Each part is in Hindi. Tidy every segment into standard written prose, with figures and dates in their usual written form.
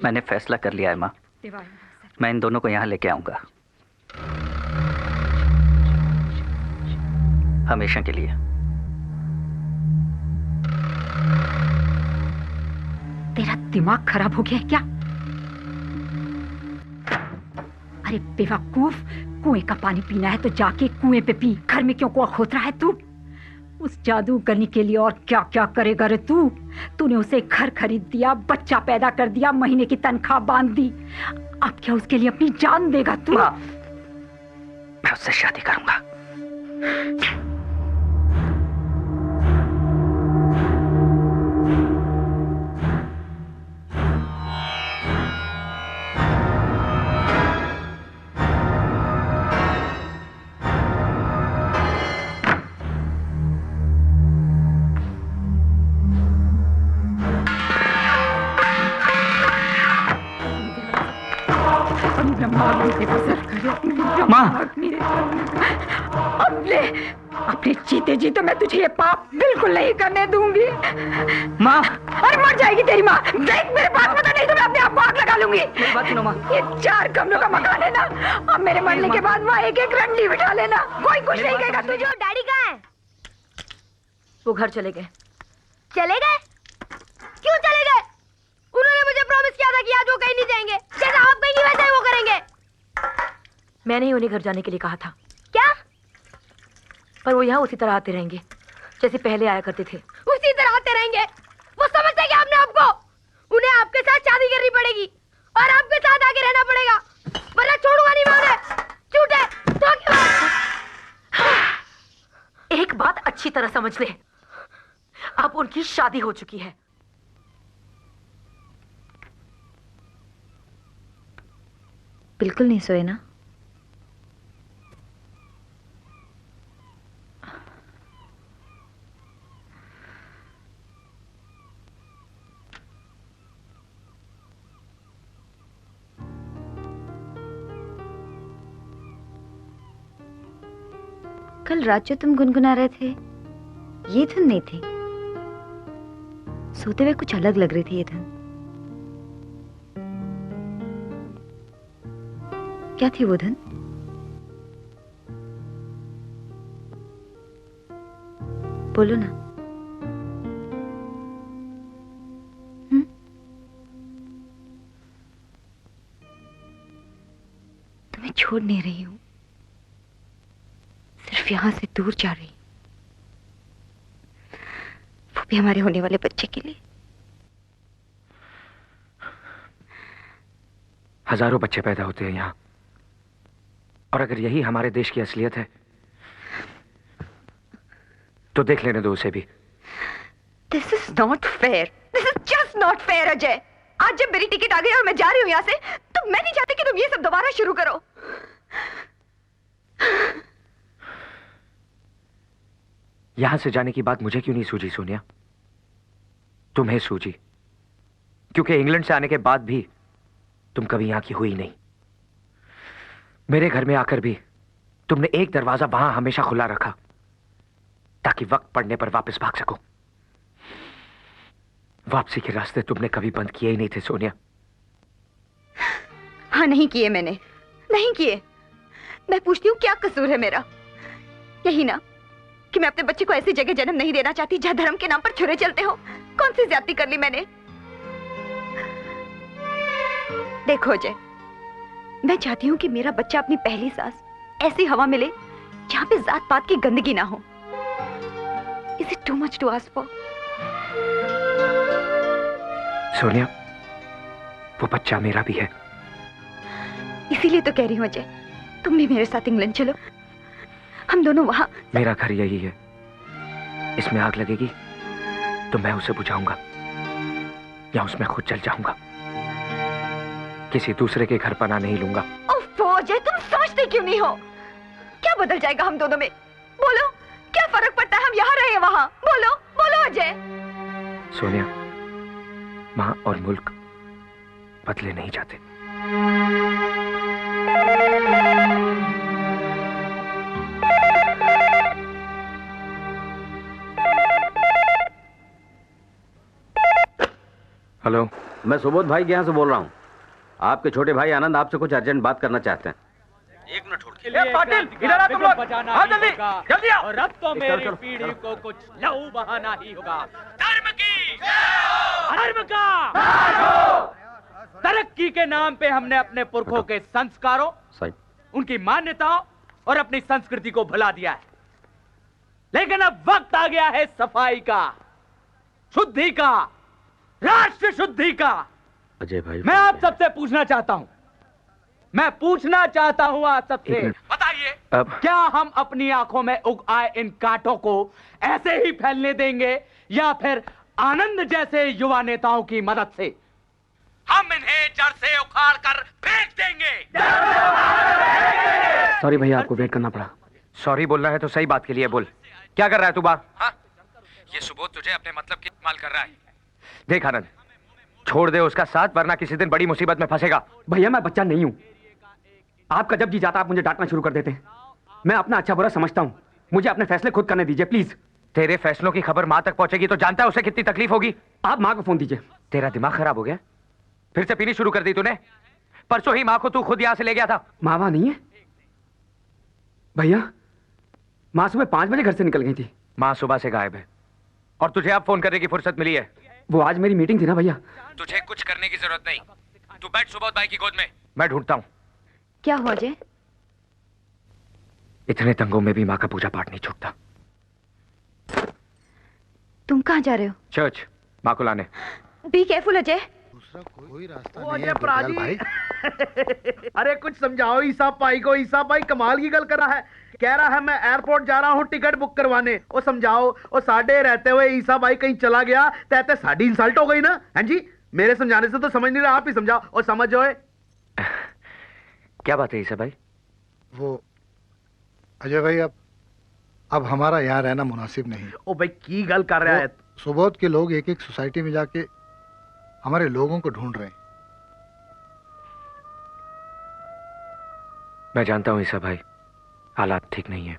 मैंने फैसला कर लिया है माँ। मैं इन दोनों को यहाँ लेके आऊंगा, हमेशा के लिए। तेरा दिमाग खराब हो गया है क्या? अरे बेवकूफ, कुएं का पानी पीना है तो जाके कुएं पे पी, घर में क्यों कुआं खोद रहा है तू? उस जादू करने के लिए और क्या क्या करेगा रे तू? तूने उसे घर खरीद दिया, बच्चा पैदा कर दिया, महीने की तनख्वाह बांध दी। अब क्या उसके लिए अपनी जान देगा तू? मैं उससे शादी करूंगा। अपने जीते जी तो मैं तुझे ये पाप बिल्कुल नहीं करने दूंगी। माँ! अरे मर जाएगी तेरी माँ। देख मेरे पास पता नहीं तो मैं अपने आप को आग लगा लूंगी। मेरी बात सुनो माँ। ये 4 कमरों का मकान है ना, अब मेरे मरने के बाद वहाँ एक एक रंडी बिठा लेना, कोई कुछ नहीं कहेगा तुझे। डैडी कहाँ है? वो घर चले गए। चले गए? क्यों चले गए? उन्होंने मुझे प्रॉमिस किया था कि आज वो कहीं नहीं जाएंगे, जैसा आप कहेंगे वैसा ही वो करेंगे। मैंने ही उन्हें घर जाने के लिए कहा था। क्या? पर वो यहाँ उसी तरह आते रहेंगे जैसे पहले आया करते थे। उसी तरह आते रहेंगे? वो समझते क्या अपने आप को? उन्हें आपके साथ शादी करनी पड़ेगी और आपके साथ आके रहना पड़ेगा, वरना छोड़ूंगा नहीं मैं उन्हें। झूठे एक बात अच्छी तरह समझ ले, अब उनकी शादी हो चुकी है। बिल्कुल नहीं सोए ना? कल रात जो तुम गुनगुना रहे थे ये धुन नहीं थी। सोते हुए कुछ अलग लग रही थी ये धुन। क्या थी वो धुन? बोलो ना। तुम्हें छोड़ नहीं रही हूं, सिर्फ यहां से दूर जा रही, वो भी हमारे होने वाले बच्चे के लिए। हजारों बच्चे पैदा होते हैं यहाँ, और अगर यही हमारे देश की असलियत है तो देख लेने दो उसे भी। This is not fair, this is just not fair Ajay. आज जब मेरी टिकट आ गई और मैं जा रही हूँ यहाँ से, तो मैं नहीं चाहती कि तुम ये सब दोबारा शुरू करो। यहां से जाने की बात मुझे क्यों नहीं सूझी सोनिया? तुम्हें सूझी क्योंकि इंग्लैंड से आने के बाद भी तुम कभी यहां की हुई नहीं। मेरे घर में आकर भी तुमने एक दरवाजा वहां हमेशा खुला रखा ताकि वक्त पड़ने पर वापस भाग सको। वापसी के रास्ते तुमने कभी बंद किए ही नहीं थे सोनिया। हाँ, नहीं किए मैंने, नहीं किए। मैं पूछती हूँ क्या कसूर है मेरा? यही ना कि मैं अपने बच्चे को ऐसी जगह जन्म नहीं देना चाहती जहां धर्म के नाम पर छुरे चलते हो। कौन सी ज्यादती कर ली मैंने? देखो अजय, मैं चाहती हूँ कि मेरा बच्चा अपनी पहली सांस ऐसी हवा मिले जहां पे जात पात की गंदगी ना हो। Is it too much to ask for? Sonia, वो बच्चा मेरा भी है। इसीलिए तो कह रही हूँ अजय, तुम भी मेरे साथ इंग्लैंड चलो, हम दोनों वहां। मेरा घर यही है, इसमें आग लगेगी तो मैं उसे बुझाऊंगा या उसमें खुद जल जाऊंगा। किसी दूसरे के घर पनाह नहीं लूंगा। ओफो अजय, तुम समझते क्यों नहीं हो? क्या बदल जाएगा हम दोनों में? बोलो, क्या फर्क पड़ता है हम यहाँ रहे वहां? बोलो बोलो अजय। सोनिया, माँ और मुल्क बदले नहीं जाते। हेलो, मैं सुबोध भाई के यहाँ से बोल रहा हूँ। आपके छोटे भाई आनंद आपसे कुछ अर्जेंट बात करना चाहते हैं। एक मिनट होल्ड ए पाटिल, इधर आ तुम लोग। हाँ जल्दी, जल्दी आओ। और अब तो मेरी चलो, पीढ़ी चलो। को कुछ लहू बहाना ही होगा। धर्म की, धर्म का, तरक्की के नाम पे हमने अपने पुरखों के संस्कारों, सही। उनकी मान्यताओं और अपनी संस्कृति को भुला दिया है। लेकिन अब वक्त आ गया है सफाई का, शुद्धि का, राष्ट्र शुद्धि का। अजय भाई, मैं आप सबसे पूछना चाहता हूं, आप सबसे, बताइए क्या हम अपनी आंखों में उग आए इन कांटों को ऐसे ही फैलने देंगे या फिर आनंद जैसे युवा नेताओं की मदद से हम इन्हें जड़ से उखाड़ कर फेंक देंगे? सॉरी भैया, आपको वेट करना पड़ा। सॉरी बोलना है तो सही बात के लिए बोल। क्या कर रहा है तू बाहर? हाँ? ये सुबोध तुझे अपने मतलब की इस्तेमाल कर रहा है। देख आनंद, छोड़ दे उसका साथ, वरना किसी दिन बड़ी मुसीबत में फंसेगा। भैया मैं बच्चा नहीं हूं। आपका जब जी जाता आप मुझे डांटना शुरू कर देते हैं। मैं अपना अच्छा बुरा समझता हूं। मुझे अपने फैसले खुद करने दीजिए प्लीज। तेरे फैसलों की खबर माँ तक पहुंचेगी तो जानता है उसे कितनी तकलीफ होगी। आप माँ को फोन दीजिए। तेरा दिमाग खराब हो गया? फिर से पीनी शुरू कर दी तूने? परसों ही माँ को तू खुद यहां से ले गया था। माँ वहां नहीं है भैया। माँ सुबह 5 बजे घर से निकल गई थी। माँ सुबह से गायब है और तुझे अब फोन करने की फुर्सत मिली है। वो आज मेरी मीटिंग थी ना भैया। तुझे कुछ करने की जरूरत नहीं, तू बैठ सुबोध भाई की गोद में, मैं ढूंढता हूँ। क्या हुआ अजय? इतने तंगों में भी माँ का पूजा पाठ नहीं छूटता। तुम कहाँ जा रहे हो? चर्च, माँ को लाने। Be careful Ajay. कोई रास्ता नहीं है गुरजाल भाई। अरे कुछ समझाओ ईसा भाई को। ईसा भाई कमाल की गल कर रहा है, कह रहा है मैं एयरपोर्ट जा रहा हूँ टिकट बुक करवाने। वो समझाओ, वो साढ़े रहते हुए ईसा भाई कहीं चला गया तो साड़ी इंसल्ट हो गई ना। हैं जी, मेरे समझाने से तो समझ नहीं रहा, आप ही समझाओ और समझो। क्या बात है ईसा भाई? वो अजय भाई, अब हमारा यहाँ रहना मुनासिब नहीं। ओ भाई की गल कर रहा है? सुबोध के लोग एक एक सोसाइटी में जाके हमारे लोगों को ढूंढ रहे हैं। मैं जानता हूं ईसा भाई, हालात ठीक नहीं है,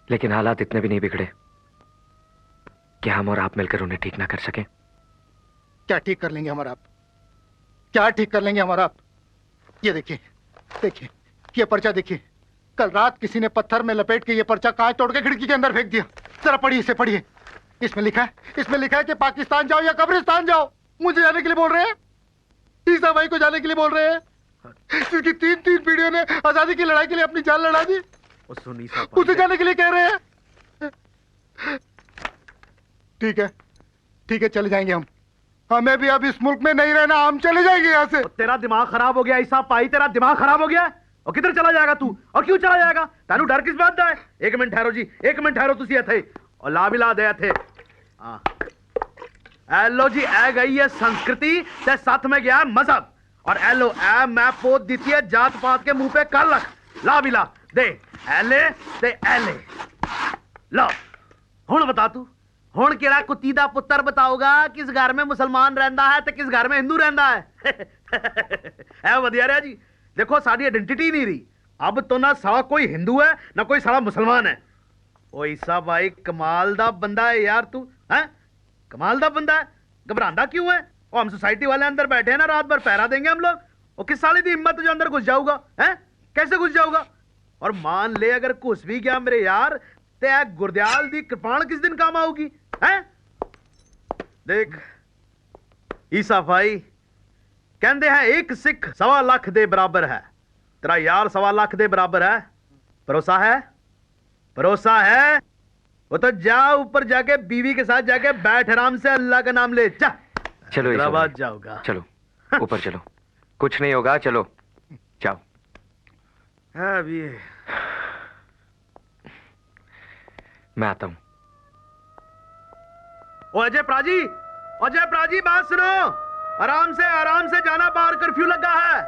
लेकिन हालात इतने भी नहीं बिगड़े कि हम और आप मिलकर उन्हें ठीक ना कर सकें। क्या ठीक कर लेंगे हमारा आप? क्या ठीक कर लेंगे हमारा आप? ये देखिए, देखिए ये पर्चा देखिए। कल रात किसी ने पत्थर में लपेट के ये पर्चा कांच तोड़ के खिड़की के अंदर फेंक दिया। जरा पढ़िए, इसे पढ़िए। इसमें लिखा है कि पाकिस्तान जाओ या कब्रिस्तान जाओ। मुझे जाने के लिए बोल रहे हैं, ईसा भाई को जाने के लिए बोल रहे हैं, जिसकी 3 पीढ़ियों ने आजादी की लड़ाई के लिए अपनी जान लड़ा दी। उसे जाने के लिए कह रहे हैं। ठीक है चले जाएंगे हम। हमें भी अब इस मुल्क में नहीं रहना, हम चले जाएंगे यहाँ से। तेरा दिमाग खराब हो गया ईसा भाई, तेरा दिमाग खराब हो गया। और किधर चला जाएगा तू, और क्यों चला जाएगा? तेनू डर किस बात का है? एक मिनट ठहरो जी, एक मिनट ठहरो। तुसी इत्थे और ला भी ला दे इत्थे। हां एलो जी, ए गई है संस्कृति ते साथ में गया मजहब। और एलो ए मैं पोत दीती है जात पात के मुंह पे कर लख। ला भी ला दे, एले ते एले ला। हुण बता तू, हुण केड़ा कुत्ती दा पुत्तर बताओगा किस घर में मुसलमान रहंदा है ते किस घर में हिंदू रहंदा है? ए वधिया रहा जी। देखो साड़ी आइडेंटिटी नहीं रही। अब तो ना साला कोई हिंदू है ना कोई साला मुसलमान है। ओ ईसा भाई कमाल दा बंदा है यार तू, हैं? कमाल दा बंदा है। घबरांदा क्यों है? ओ हम सोसाइटी वाले अंदर बैठे हैं ना, रात भर पहरा देंगे हम लोग। ओ किस साले दी हिम्मत जो अंदर घुस जाऊगा? हैं? कैसे घुस जाऊगा? और मान ले अगर घुस भी गया मेरे यार, ते गुरदयाल दी कृपाण किस दिन काम आऊगी? हैं? देख ईसा भाई, कहते हैं एक सिख 1.25 लाख दे बराबर है। तेरा यार 1.25 लाख दे बराबर है। भरोसा है? भरोसा है? वो तो जा ऊपर जाके बीवी के साथ जाके बैठ, आराम से अल्लाह का नाम ले। जा चलो हैदराबाद जाओगा। चलो ऊपर चलो, कुछ नहीं होगा, चलो जाओ। हाँ अभी मैं आता हूं। ओ अजय प्राजी बात सुनो। आराम से जाना, बाहर कर्फ्यू लगा है।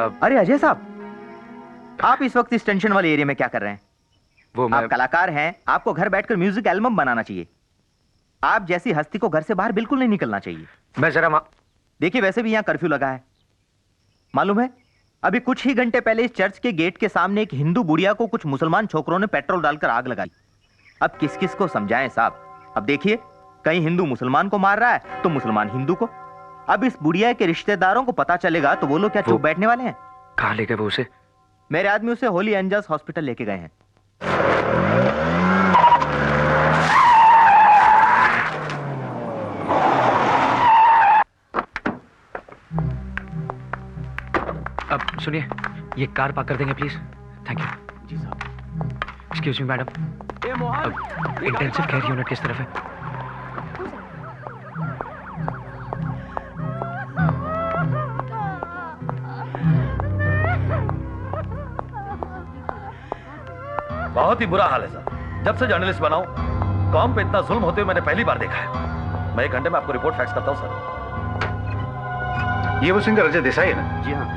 अरे अजय साहब, आप इस वक्त इस टेंशन वाले एरिया में क्या कर रहे हैं? वो आप कलाकार हैं, आपको घर बैठकर म्यूजिक एल्बम बनाना चाहिए। आप जैसी हस्ती को घर से बाहर बिल्कुल नहीं निकलना चाहिए। मैं जरा देखिए, वैसे भी यहाँ कर्फ्यू लगा है, मालूम है? अभी कुछ ही घंटे पहले इस चर्च के गेट के सामने एक हिंदू बुढ़िया को कुछ मुसलमान छोकरों ने पेट्रोल डालकर आग लगाई। अब किस किस को समझाएं साहब? अब देखिए, कहीं हिंदू मुसलमान को मार रहा है तो मुसलमान हिंदू को। अब इस बुढ़िया के रिश्तेदारों को पता चलेगा तो वो लोग क्या चुप बैठने वाले हैं? कहाँ ले गए वो उसे? मेरे आदमी उसे होली एंजल्स हॉस्पिटल लेके गए हैं। अब सुनिए, ये कार पार्क कर देंगे प्लीज। Thank you. जी साहब। एक्सक्यूज मी मैडम, अब इंटेंसिव केयर यूनिट किस तरफ है? बहुत ही बुरा हाल है सर। जब से जर्नलिस्ट बना हूं, कॉम पे इतना जुल्म होते हुए मैंने पहली बार देखा है। मैं 1 घंटे में आपको रिपोर्ट फैक्स करता हूं सर। ये वो सिंगर अजय देसाई है ना? जी हाँ।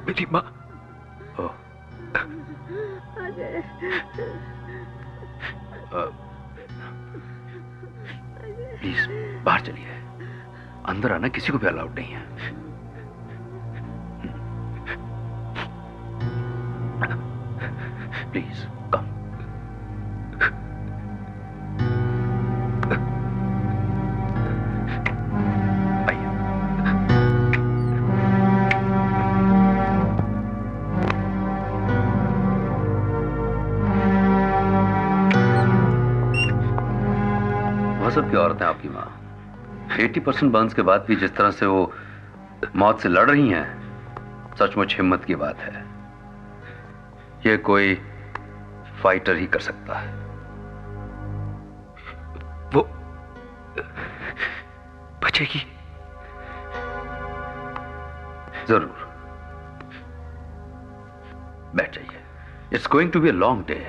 मेरी माँ। प्लीज बाहर चलिए, अंदर आना किसी को भी अलाउड नहीं है। Please come. सबकी औरतें आपकी माँ 80% बर्न्स के बाद भी जिस तरह से वो मौत से लड़ रही हैं, सचमुच हिम्मत की बात है। ये कोई फाइटर ही कर सकता है। वो बचेगी जरूर। बैठ जाइए। It's going to be a long day.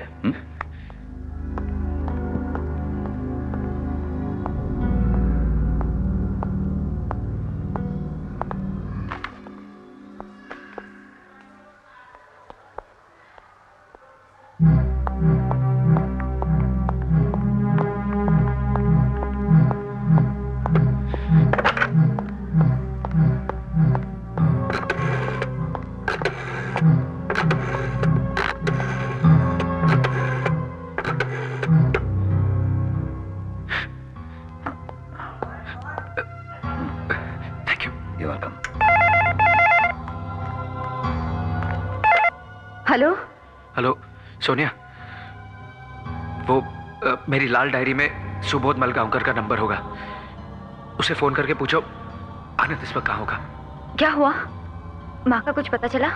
Hello hello Sonia, वो मेरी लाल डायरी में सुबोध मलगांवकर का नंबर होगा, उसे फोन करके पूछो आनंद इस वक्त कहाँ होगा। क्या हुआ? माँ का कुछ पता चला?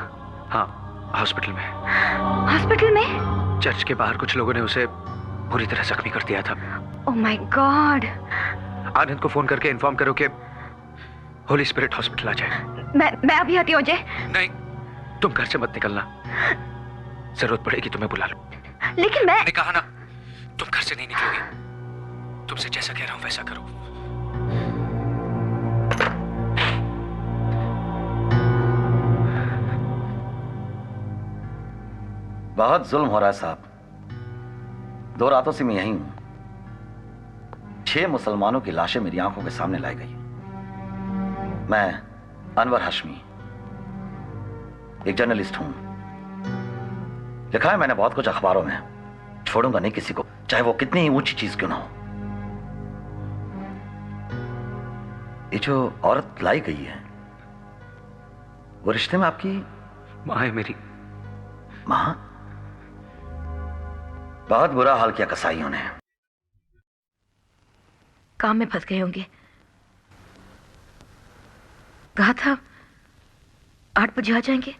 हाँ, हॉस्पिटल में। हॉस्पिटल में? चर्च के बाहर कुछ लोगों ने उसे पूरी तरह जख्मी कर दिया था। Oh my God. आनंद को फोन करके इन्फॉर्म करो कि होली स्पिरिट हॉस्पिटल आ जाए। मैं अभी आती हूँ अजय। नहीं, तुम घर से मत निकलना, जरूरत पड़ेगी तुम्हें बुला लो। लेकिन मैंने कहा ना, तुम घर से नहीं निकलोगी। तुमसे जैसा कह रहा हूं वैसा करो। बहुत जुल्म हो रहा है साहब। 2 रातों से मैं यहीं हूं। 6 मुसलमानों की लाशें मेरी आंखों के सामने लाई गई। मैं अनवर हाशमी, एक जर्नलिस्ट हूं। लिखा है मैंने बहुत कुछ अखबारों में। छोड़ूंगा नहीं किसी को, चाहे वो कितनी ही ऊंची चीज क्यों ना हो। ये जो औरत लाई गई है, वो रिश्ते में आपकी माँ है मेरी। मां? बहुत बुरा हाल किया कसाईयों ने। काम में फंस गए होंगे। कहा था 8 बजे आ जाएंगे,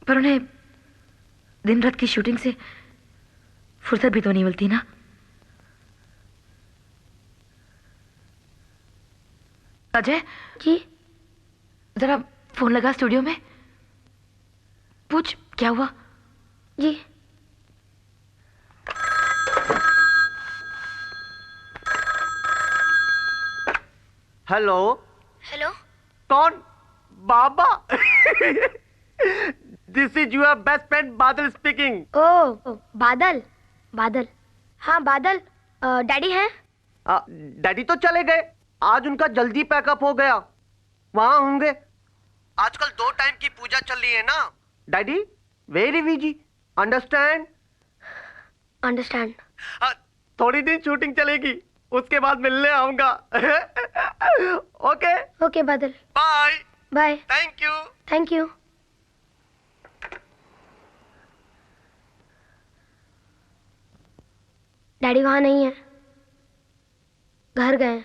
पर उन्हें दिन रात की शूटिंग से फुर्सत भी तो नहीं मिलती ना। अजय जी जरा फोन लगा स्टूडियो में, पूछ क्या हुआ। जी हेलो हेलो कौन? बाबा this is your best friend Badal speaking. ओ बादल, बादल, हाँ बादल, डैडी हैं? डैडी तो चले गए, आज उनका जल्दी पैकअप हो गया, वहां होंगे। आजकल 2 टाइम की पूजा चल रही है ना। Daddy very busy, understand? Understand. थोड़ी दिन शूटिंग चलेगी, उसके बाद मिलने आऊंगा। Okay okay Badal, bye bye. Thank you thank you. Daddy वहां नहीं है, घर गए।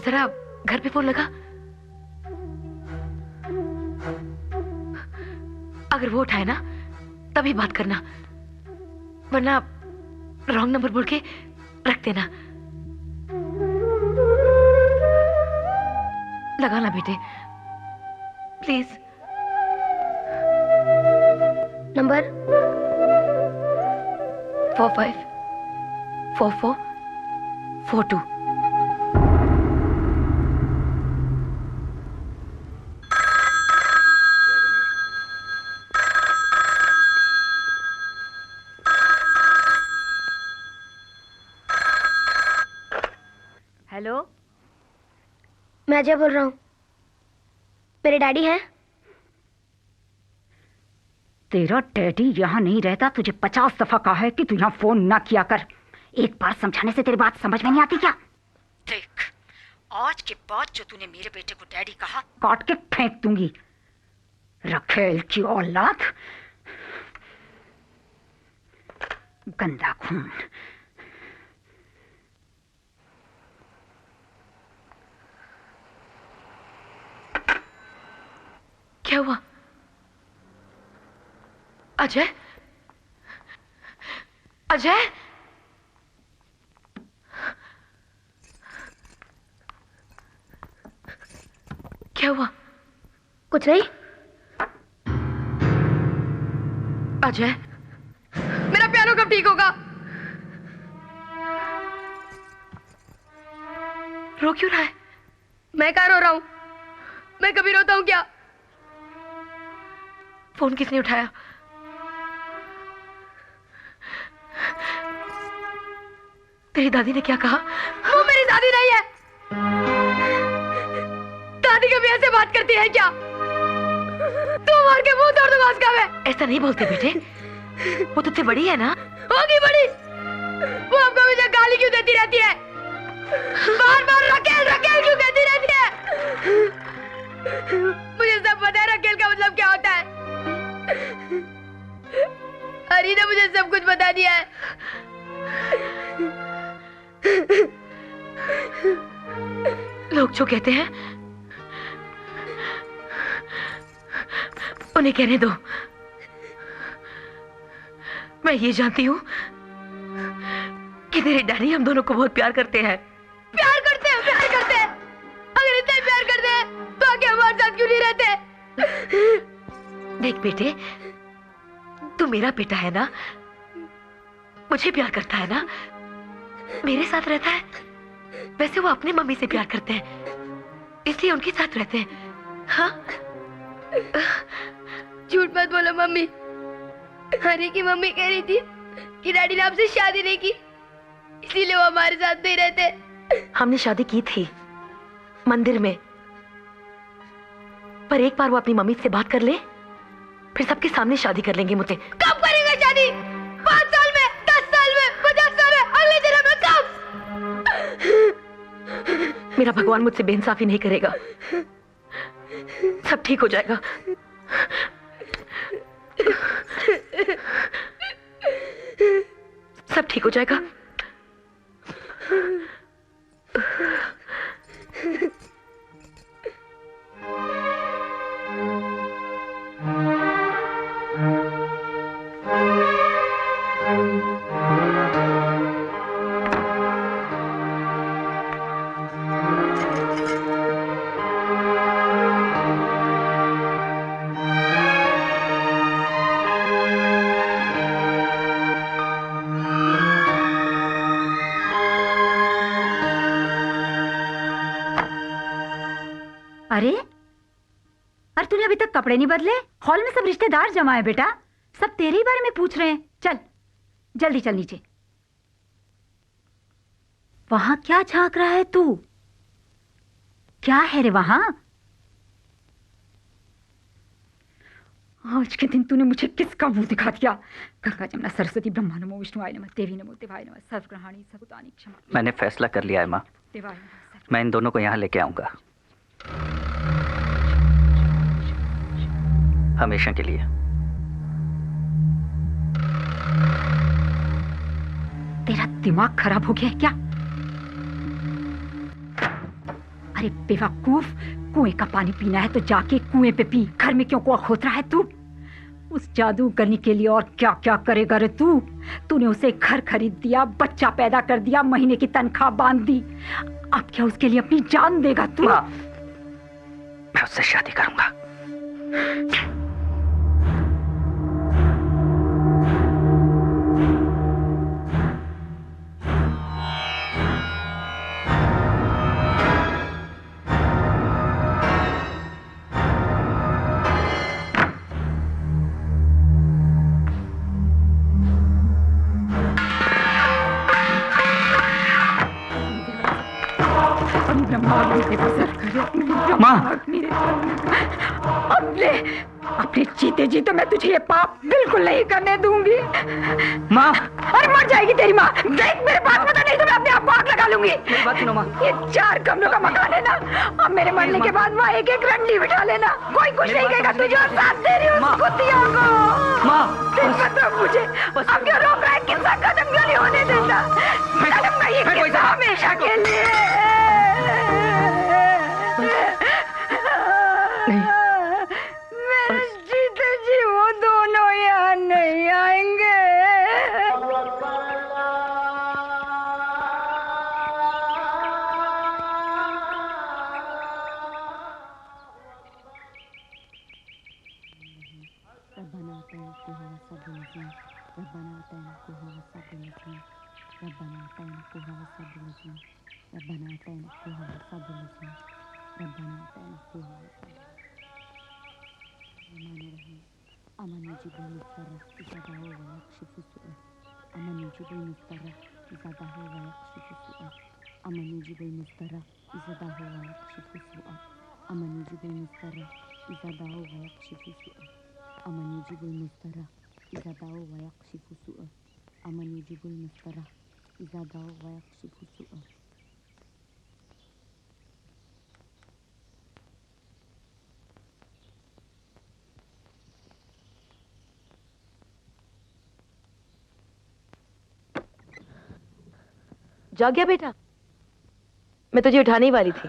जरा घर पे फोन लगा, अगर वो उठाए ना तभी बात करना, वरना रॉन्ग नंबर बोल के रख देना। लगाना बेटे प्लीज। नंबर 454442। हेलो, मैं अजय बोल रहा हूँ। मेरे डैडी हैं? तेरा डैडी यहाँ नहीं रहता, तुझे 50 दफा कहा है कि तू यहाँ फोन ना किया कर। एक बार समझाने से तेरी बात समझ में नहीं आती क्या? देख, आज के बाद जो तूने मेरे बेटे को डैडी कहा, काट के फेंक दूंगी। रखेल की औलाद, गंदा खून। क्या हुआ? अजय, अजय, क्या हुआ? कुछ नहीं। अजय, मेरा पियानो कब ठीक होगा? रो क्यों रहा है? मैं कहाँ रो रहा हूँ? मैं कभी रोता हूँ क्या? फोन किसने उठाया? तेरी दादी ने क्या कहा? वो मेरी दादी नहीं है। दादी कभी ऐसे बात करती है क्या? तू मार के मुंह तोड़ दूंगा उसका मैं। ऐसा नहीं बोलते बेटे, वो तुझसे बड़ी है ना। होगी बड़ी, वो आपको मुझे गाली क्यों देती रहती है? बार बार रकेल रकेल क्यों कहती रहती है? मुझे सब पता है रकेल का मतलब क्या होता है। हरी ने मुझे सब कुछ बता दिया है। लोग जो कहते हैं उन्हें कहने दो। मैं ये जानती हूँ कि तेरे डैडी हम दोनों को बहुत प्यार करते हैं। प्यार करते हैं, प्यार करते हैं। अगर इतना ही प्यार करते हैं तो आगे हमारे साथ क्यों नहीं रहते? देख बेटे, तू मेरा बेटा है ना, मुझे प्यार करता है ना, मेरे साथ रहता है। वैसे वो अपनी मम्मी से प्यार करते हैं, इसलिए उनके साथ रहते हैं। हाँ? झूठ मत बोलो मम्मी। हरी की मम्मी कह रही थी कि डैडी ने आपसे शादी नहीं की, इसीलिए वो हमारे साथ नहीं रहते। हमने शादी की थी मंदिर में, पर एक बार वो अपनी मम्मी से बात कर ले, फिर सबके सामने शादी कर लेंगे मुझसे। कब करेंगे शादी? 5 साल में, 10 साल में, 50 साल में, अगले जन्म में कब? मेरा भगवान मुझसे बेइंसाफी नहीं करेगा, सब ठीक हो जाएगा। सब ठीक हो जाएगा। अरे अरे तूने अभी तक कपड़े नहीं बदले? हॉल में सब रिश्तेदार जमा है बेटा, सब तेरे ही बारे में पूछ रहे हैं। चल जल्दी चल नीचे। वहां क्या झांक रहा है तू? क्या है रे वहां? आज के दिन तूने मुझे किसका मुंह दिखा दिया? गंगा जमुना सरस्वती ब्रह्मा नमो विष्णुवाय नमः देवी नमो देवाय नमः सर्वग्रहाणी सर्वभूतानि क्षमा। मैंने फैसला कर लिया है माँ, देवाय मैं इन दोनों को यहाँ लेके आऊंगा हमेशा के लिए। तेरा दिमाग खराब हो गया है क्या? अरे बेवकूफ, कुएं का पानी पीना है तो जाके कुएं पे पी, घर में क्यों कुआं खोद रहा है तू? उस जादू करने के लिए और क्या क्या करेगा रे तू? तूने उसे घर खरीद दिया, बच्चा पैदा कर दिया, महीने की तनख्वाह बांध दी, अब क्या उसके लिए अपनी जान देगा तू? मैं उससे शादी करूंगा। अपने जीते जी तो मैं तुझे ये पाप बिल्कुल नहीं करने दूंगी। माँ, अरे मर जाएगी तेरी माँ। देख मेरे पास पता नहीं तो मैं अपने आप को आग लगा लूंगी। मेरी बात सुनो माँ। ये 4 कमरों का मकान है ना, अब मेरे मरने के बाद वहाँ एक एक रंडी बिठा लेना, कोई कुछ नहीं कहेगा तुझे और साथ दे रही हूँ उस कुत्तियों को। माँ मतलब मुझे अब क्या रोक रहा है? कितना कदम नहीं होने देता, कदम नहीं हमेशा के लिए। मेरे जीते जी वो दोनों यहाँ नहीं आएंगे। जा गया बेटा? मैं तुझे उठाने ही वाली थी।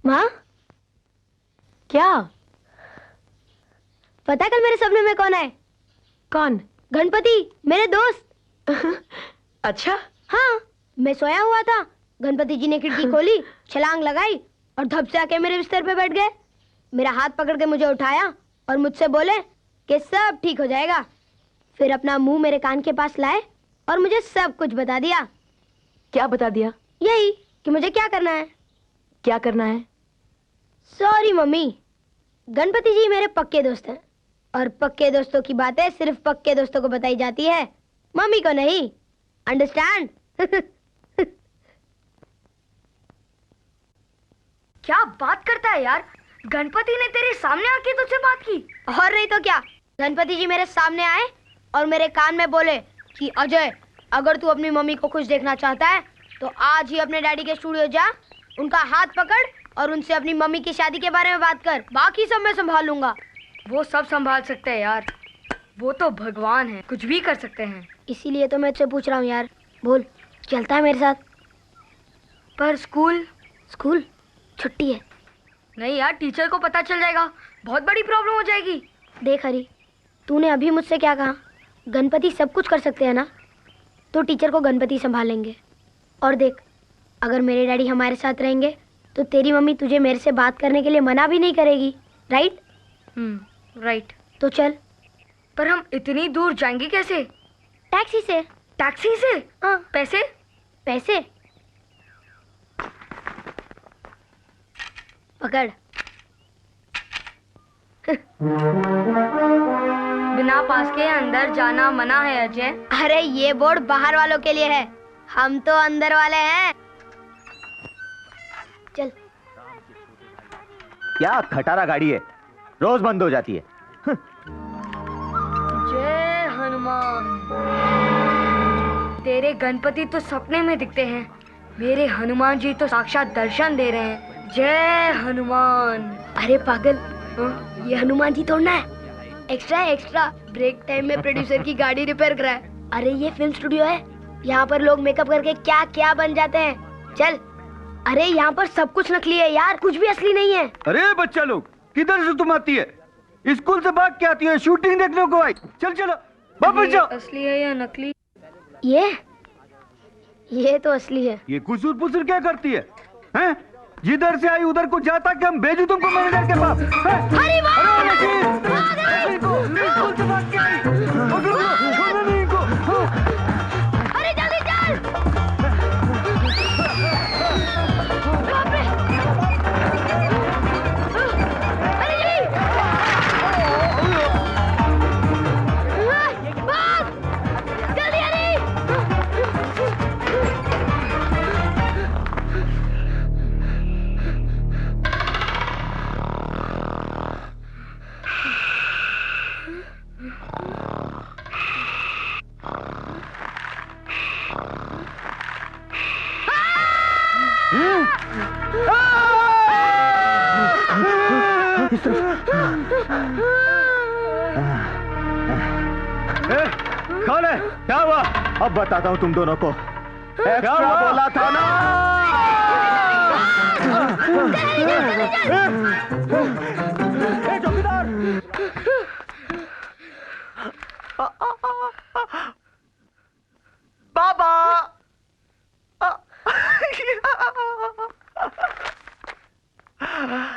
माँ, क्या? पता कल मेरे सपने में कौन आए? कौन? गणपति, मेरे दोस्त। अच्छा? हाँ, मैं सोया हुआ था, गणपति जी ने खिड़की खोली, छलांग लगाई और धप से आके मेरे बिस्तर पे बैठ गए। मेरा हाथ पकड़ के मुझे उठाया और मुझसे बोले कि सब ठीक हो जाएगा। फिर अपना मुंह मेरे कान के पास लाए और मुझे सब कुछ बता दिया। क्या बता दिया? यही कि मुझे क्या करना है। क्या करना है? सॉरी मम्मी, गणपति जी मेरे पक्के दोस्त हैं और पक्के दोस्तों की बातें सिर्फ पक्के दोस्तों को बताई जाती है, मम्मी को नहीं। अंडरस्टैंड? क्या बात करता है यार, गणपति ने तेरे सामने आके तुझसे बात की? और नहीं तो क्या, गणपति जी मेरे सामने आए और मेरे कान में बोले कि अजय, अगर तू अपनी मम्मी को खुश देखना चाहता है तो आज ही अपने डैडी के स्टूडियो जा, उनका हाथ पकड़ और उनसे अपनी मम्मी की शादी के बारे में बात कर, बाकी सब मैं संभाल लूंगा। वो सब संभाल सकते हैं यार, वो तो भगवान है, कुछ भी कर सकते हैं। इसीलिए तो मैं तुझसे पूछ रहा हूँ यार, बोल चलता है मेरे साथ? पर स्कूल छुट्टी है। नहीं यार, टीचर को पता चल जाएगा, बहुत बड़ी प्रॉब्लम हो जाएगी। देख हरी, तूने अभी मुझसे क्या कहा? गणपति सब कुछ कर सकते हैं ना, तो टीचर को गणपति संभाल लेंगे। और देख, अगर मेरे डैडी हमारे साथ रहेंगे तो तेरी मम्मी तुझे मेरे से बात करने के लिए मना भी नहीं करेगी, राइट? राइट। तो चल। पर हम इतनी दूर जाएंगे कैसे? टैक्सी से। टैक्सी से? हाँ। पैसे? पैसे पकड़। बिना पास के अंदर जाना मना है अजय। अरे ये बोर्ड बाहर वालों के लिए है, हम तो अंदर वाले हैं। चल। क्या खटारा गाड़ी है, रोज बंद हो जाती है। जय हनुमान। तेरे गणपति तो सपने में दिखते हैं, मेरे हनुमान जी तो साक्षात दर्शन दे रहे हैं। जय हनुमान। अरे पागल, ये हनुमान जी तोड़ना है। एक्स्ट्रा है, एक्स्ट्रा। ब्रेक टाइम में प्रोड्यूसर की गाड़ी रिपेयर करा है। अरे ये फिल्म स्टूडियो है, यहाँ पर लोग मेकअप करके क्या क्या बन जाते हैं। चल। अरे यहाँ पर सब कुछ नकली है यार, कुछ भी असली नहीं है। अरे बच्चा लोग, किधर से तुम आती है? स्कूल से भाग के आती है, शूटिंग देखने को आई। चल चलो वापस जाओ। असली है या नकली? ये तो असली है। ये कुसुर पुसुर क्या करती है, हैं? जिधर से आई उधर को जाता कि हम भेजू तुमको मैनेजर के पास। अरे अरे जल्दी चल। अरे जल्दी भाग, जल्दी अरे। कौन है? क्या हुआ? अब बताता हूँ तुम दोनों को। एक्स्ट्रा बोला था ना। चौकीदार। बाबा।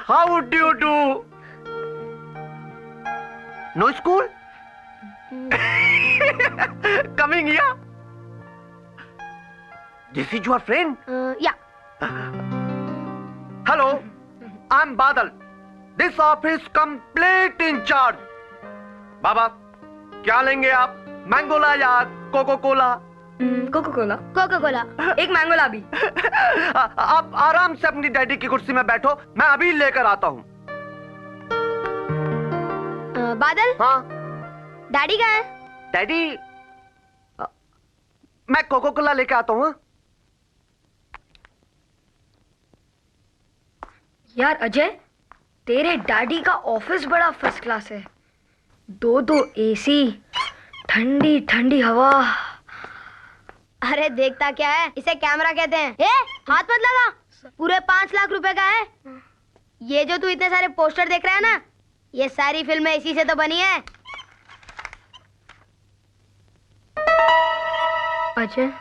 How do you do? No school? Coming here? This is your friend? Yeah. Hello, I'm Badal. This office complete in charge. बाबा, क्या लेंगे आप? मैंगोला या Coca Cola? Coca Cola. Coca Cola. एक मैंगोला भी। आप आराम से अपनी डैडी की कुर्सी में बैठो, मैं अभी लेकर आता हूँ। बादल। हाँ। डैडी कहाँ है? डैडी, मैं कोको कोला लेकर आता हूँ। यार अजय, तेरे डैडी का ऑफिस बड़ा फर्स्ट क्लास है। 2 एसी, ठंडी ठंडी हवा। अरे देखता क्या है, इसे कैमरा कहते हैं। हाथ मत लगा, पूरे 5 लाख रुपए का है। ये जो तू इतने सारे पोस्टर देख रहा है ना, ये सारी फिल्में इसी से तो बनी है। अजय।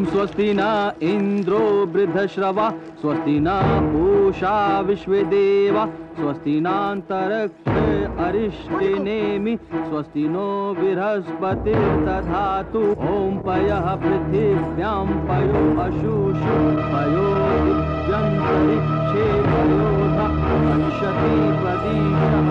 स्वस्ति न इंद्रो वृद्धश्रवा स्वस्ति न पूषा विश्वदेवा स्वस्ति नान्तरिक्ष अरिष्टिनेमि स्वस्ति नो बृहस्पतिर्दधातु ओम पयः पृथिव्यां पयो अशुषु पयो दिव्यन्तरिक्षे पयोध पंशति प्रदीशः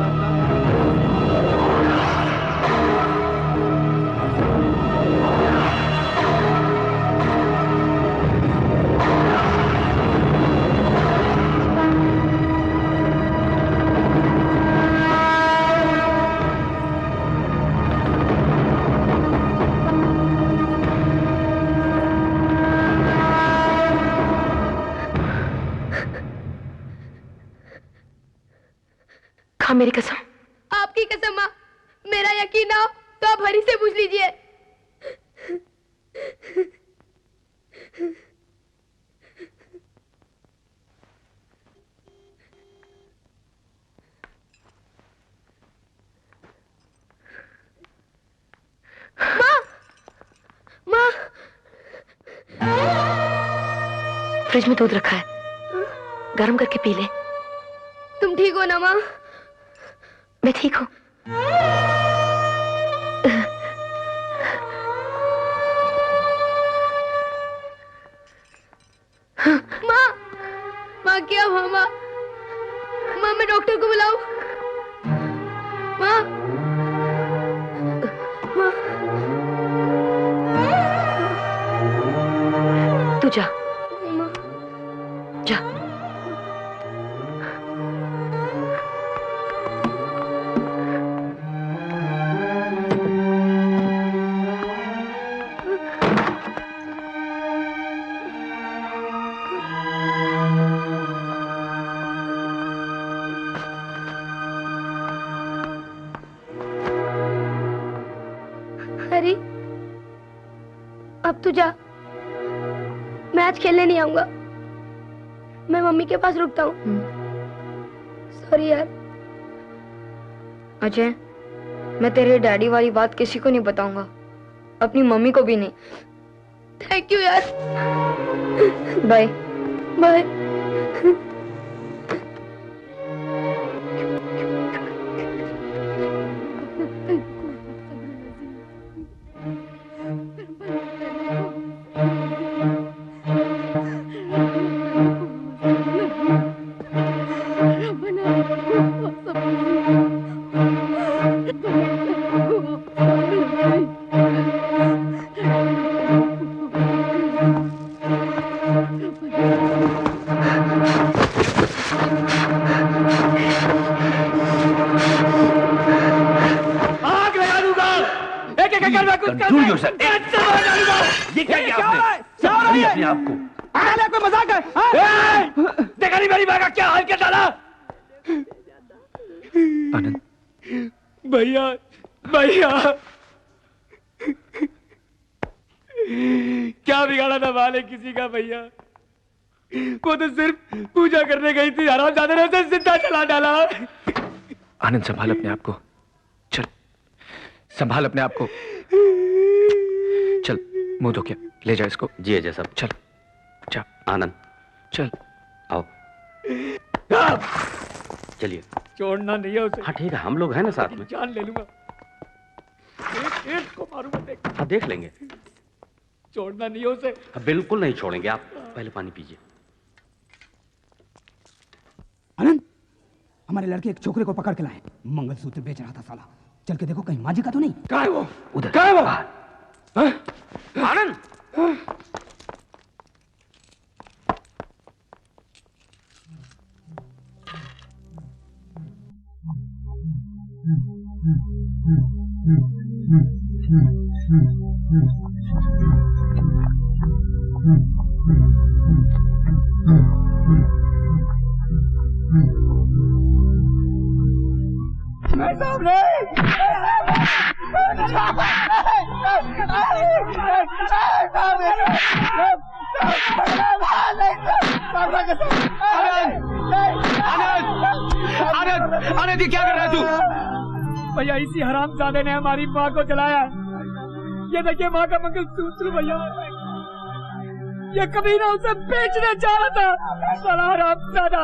मेरी कसम। आपकी कसम माँ, मेरा यकीन ना हो तो आप हरी से पूछ लीजिए। माँ, माँ। फ्रिज में दूध रखा है, गर्म करके पी ले। तुम ठीक हो ना माँ? मैं ठीक हूँ। माँ, माँ क्या हुआ माँ? माँ मैं डॉक्टर को बुलाऊं? माँ, माँ, तू जा, जा। हरी, अब तू जा। मैं आज खेलने नहीं आऊंगा। मैं मम्मी के पास रुकता हूँ। सॉरी यार। अजय, मैं तेरे डैडी वाली बात किसी को नहीं बताऊंगा, अपनी मम्मी को भी नहीं। थैंक यू यार। Bye bye. ये क्या किया आपने? संभालिए अपने आप को। कोई मजाक है? देखा नहीं मेरी माँ का क्या हाल कर डाला? आनंद, भैया, भैया, क्या बिगाड़ा था माँ ने किसी का भैया? वो तो सिर्फ पूजा करने गई थी, हरामजादे ने उसे जिंदा जला डाला। आनंद संभाल अपने आप को। चल, संभाल अपने आप को। चल, मुंह धो के ले जा इसको। जी अजय साहब। चल, जा। आनंद, चल, आओ। चलिए। छोड़ना नहीं है उसे। हाँ ठीक है, हम लोग हैं ना साथ में। जान ले लूंगा। एक को मारूंगा, देख। हाँ देख लेंगे। छोड़ना नहीं है उसे। बिल्कुल नहीं छोड़ेंगे। आप पहले पानी पीजिए। आनंद, हमारे लड़के एक छोकरे को पकड़ के लाए। मंगलसूत्र बेच रहा था साला। चल के देखो कहीं माजी का तो नहीं। कहाँ है वो? उधर। कहाँ है वो? आनंद, मैं सामने। आनंद, ये क्या कर रहा है तू? भैया इसी हरामजादे ने हमारी माँ को जलाया। ये देखिए माँ का मंगलसूत्र भैया। ये कभी ना उसे बेचने जा रहा था। साला हरामजादा।